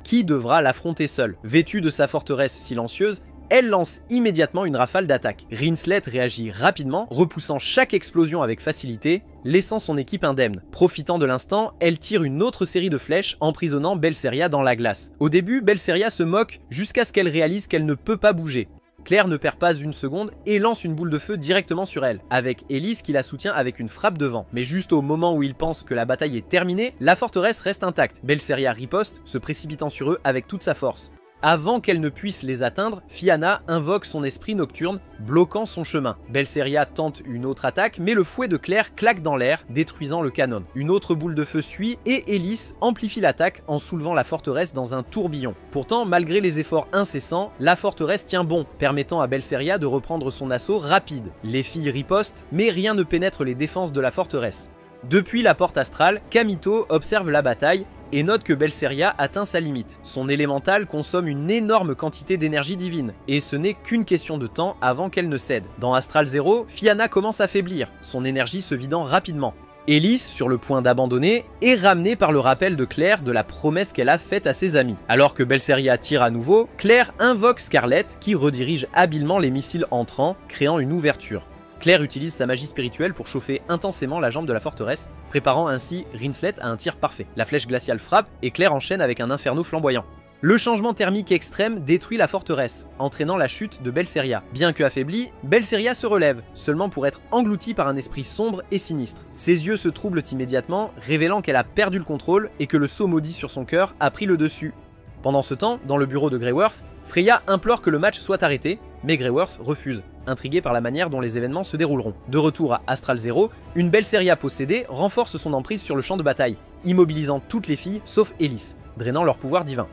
qui devra l'affronter seule. Vêtue de sa forteresse silencieuse, elle lance immédiatement une rafale d'attaque. Rinslet réagit rapidement, repoussant chaque explosion avec facilité, laissant son équipe indemne. Profitant de l'instant, elle tire une autre série de flèches, emprisonnant Belseria dans la glace. Au début, Belseria se moque jusqu'à ce qu'elle réalise qu'elle ne peut pas bouger. Claire ne perd pas une seconde et lance une boule de feu directement sur elle, avec Elise qui la soutient avec une frappe de vent. Mais juste au moment où ils pensent que la bataille est terminée, la forteresse reste intacte. Belseria riposte, se précipitant sur eux avec toute sa force. Avant qu'elle ne puisse les atteindre, Fianna invoque son esprit nocturne, bloquant son chemin. Belseria tente une autre attaque, mais le fouet de Claire claque dans l'air, détruisant le canon. Une autre boule de feu suit et Elise amplifie l'attaque en soulevant la forteresse dans un tourbillon. Pourtant, malgré les efforts incessants, la forteresse tient bon, permettant à Belseria de reprendre son assaut rapide. Les filles ripostent, mais rien ne pénètre les défenses de la forteresse. Depuis la porte astrale, Kamito observe la bataille et note que Belseria atteint sa limite. Son élémental consomme une énorme quantité d'énergie divine, et ce n'est qu'une question de temps avant qu'elle ne cède. Dans Astral Zero, Fianna commence à faiblir, son énergie se vidant rapidement. Elise, sur le point d'abandonner, est ramenée par le rappel de Claire de la promesse qu'elle a faite à ses amis. Alors que Belseria tire à nouveau, Claire invoque Scarlet qui redirige habilement les missiles entrants, créant une ouverture. Claire utilise sa magie spirituelle pour chauffer intensément la jambe de la forteresse, préparant ainsi Rinslet à un tir parfait. La flèche glaciale frappe et Claire enchaîne avec un inferno flamboyant. Le changement thermique extrême détruit la forteresse, entraînant la chute de Belseria. Bien que affaiblie, Belseria se relève, seulement pour être engloutie par un esprit sombre et sinistre. Ses yeux se troublent immédiatement, révélant qu'elle a perdu le contrôle et que le sceau maudit sur son cœur a pris le dessus. Pendant ce temps, dans le bureau de Greyworth, Freya implore que le match soit arrêté, mais Greyworth refuse, intrigué par la manière dont les événements se dérouleront. De retour à Astral Zero, une Belseria possédée renforce son emprise sur le champ de bataille, immobilisant toutes les filles sauf Elise, drainant leur pouvoir divin.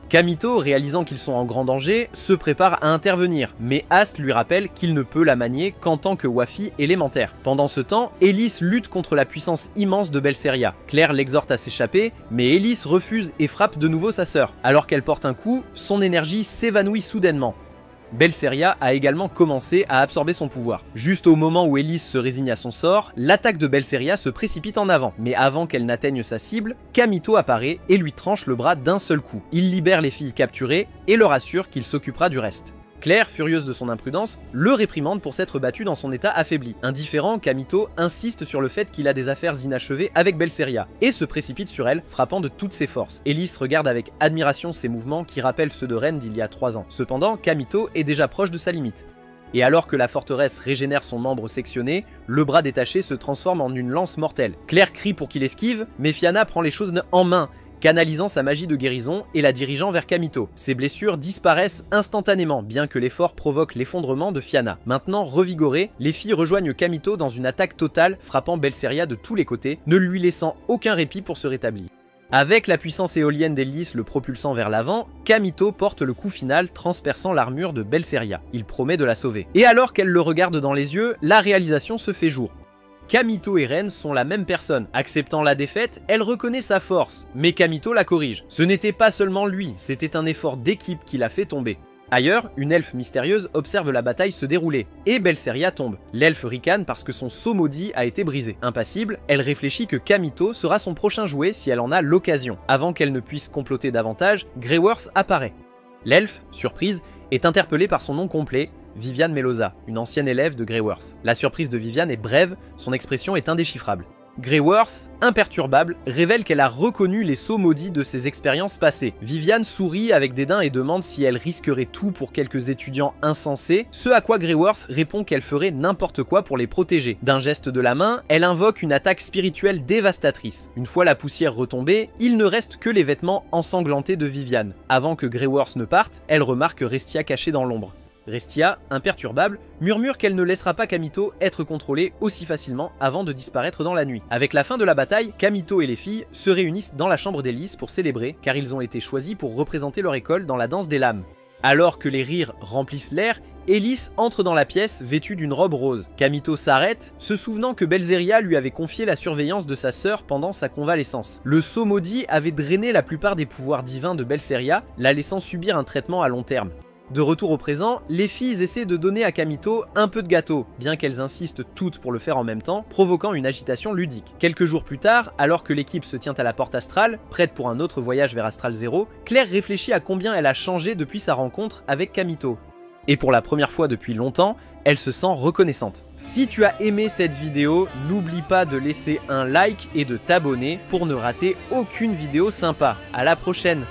Kamito, réalisant qu'ils sont en grand danger, se prépare à intervenir, mais Ast lui rappelle qu'il ne peut la manier qu'en tant que Wafi élémentaire. Pendant ce temps, Elise lutte contre la puissance immense de Belseria. Claire l'exhorte à s'échapper, mais Elise refuse et frappe de nouveau sa sœur. Alors qu'elle porte un coup, son énergie s'évanouit soudainement. Belseria a également commencé à absorber son pouvoir. Juste au moment où Elise se résigne à son sort, l'attaque de Belseria se précipite en avant, mais avant qu'elle n'atteigne sa cible, Kamito apparaît et lui tranche le bras d'un seul coup. Il libère les filles capturées et leur assure qu'il s'occupera du reste. Claire, furieuse de son imprudence, le réprimande pour s'être battu dans son état affaibli. Indifférent, Kamito insiste sur le fait qu'il a des affaires inachevées avec Belseria, et se précipite sur elle, frappant de toutes ses forces. Elise regarde avec admiration ses mouvements qui rappellent ceux de Ren d'il y a 3 ans. Cependant, Kamito est déjà proche de sa limite. Et alors que la forteresse régénère son membre sectionné, le bras détaché se transforme en une lance mortelle. Claire crie pour qu'il esquive, mais Fianna prend les choses en main, canalisant sa magie de guérison et la dirigeant vers Kamito. Ses blessures disparaissent instantanément, bien que l'effort provoque l'effondrement de Fianna. Maintenant revigorées, les filles rejoignent Kamito dans une attaque totale, frappant Belseria de tous les côtés, ne lui laissant aucun répit pour se rétablir. Avec la puissance éolienne d'Elise le propulsant vers l'avant, Kamito porte le coup final transperçant l'armure de Belseria. Il promet de la sauver. Et alors qu'elle le regarde dans les yeux, la réalisation se fait jour. Kamito et Ren sont la même personne. Acceptant la défaite, elle reconnaît sa force, mais Kamito la corrige. Ce n'était pas seulement lui, c'était un effort d'équipe qui l'a fait tomber. Ailleurs, une elfe mystérieuse observe la bataille se dérouler, et Belseria tombe. L'elfe ricane parce que son sceau maudit a été brisé. Impassible, elle réfléchit que Kamito sera son prochain jouet si elle en a l'occasion. Avant qu'elle ne puisse comploter davantage, Greyworth apparaît. L'elfe, surprise, est interpellée par son nom complet, Viviane Melosa, une ancienne élève de Greyworth. La surprise de Viviane est brève, son expression est indéchiffrable. Greyworth, imperturbable, révèle qu'elle a reconnu les sceaux maudits de ses expériences passées. Viviane sourit avec dédain et demande si elle risquerait tout pour quelques étudiants insensés, ce à quoi Greyworth répond qu'elle ferait n'importe quoi pour les protéger. D'un geste de la main, elle invoque une attaque spirituelle dévastatrice. Une fois la poussière retombée, il ne reste que les vêtements ensanglantés de Viviane. Avant que Greyworth ne parte, elle remarque Restia cachée dans l'ombre. Restia, imperturbable, murmure qu'elle ne laissera pas Kamito être contrôlée aussi facilement avant de disparaître dans la nuit. Avec la fin de la bataille, Kamito et les filles se réunissent dans la chambre d'Elys pour célébrer, car ils ont été choisis pour représenter leur école dans la danse des lames. Alors que les rires remplissent l'air, Elys entre dans la pièce vêtue d'une robe rose. Kamito s'arrête, se souvenant que Belseria lui avait confié la surveillance de sa sœur pendant sa convalescence. Le sceau maudit avait drainé la plupart des pouvoirs divins de Belseria, la laissant subir un traitement à long terme. De retour au présent, les filles essaient de donner à Kamito un peu de gâteau, bien qu'elles insistent toutes pour le faire en même temps, provoquant une agitation ludique. Quelques jours plus tard, alors que l'équipe se tient à la porte astrale, prête pour un autre voyage vers Astral Zero, Claire réfléchit à combien elle a changé depuis sa rencontre avec Kamito. Et pour la première fois depuis longtemps, elle se sent reconnaissante. Si tu as aimé cette vidéo, n'oublie pas de laisser un like et de t'abonner pour ne rater aucune vidéo sympa. À la prochaine!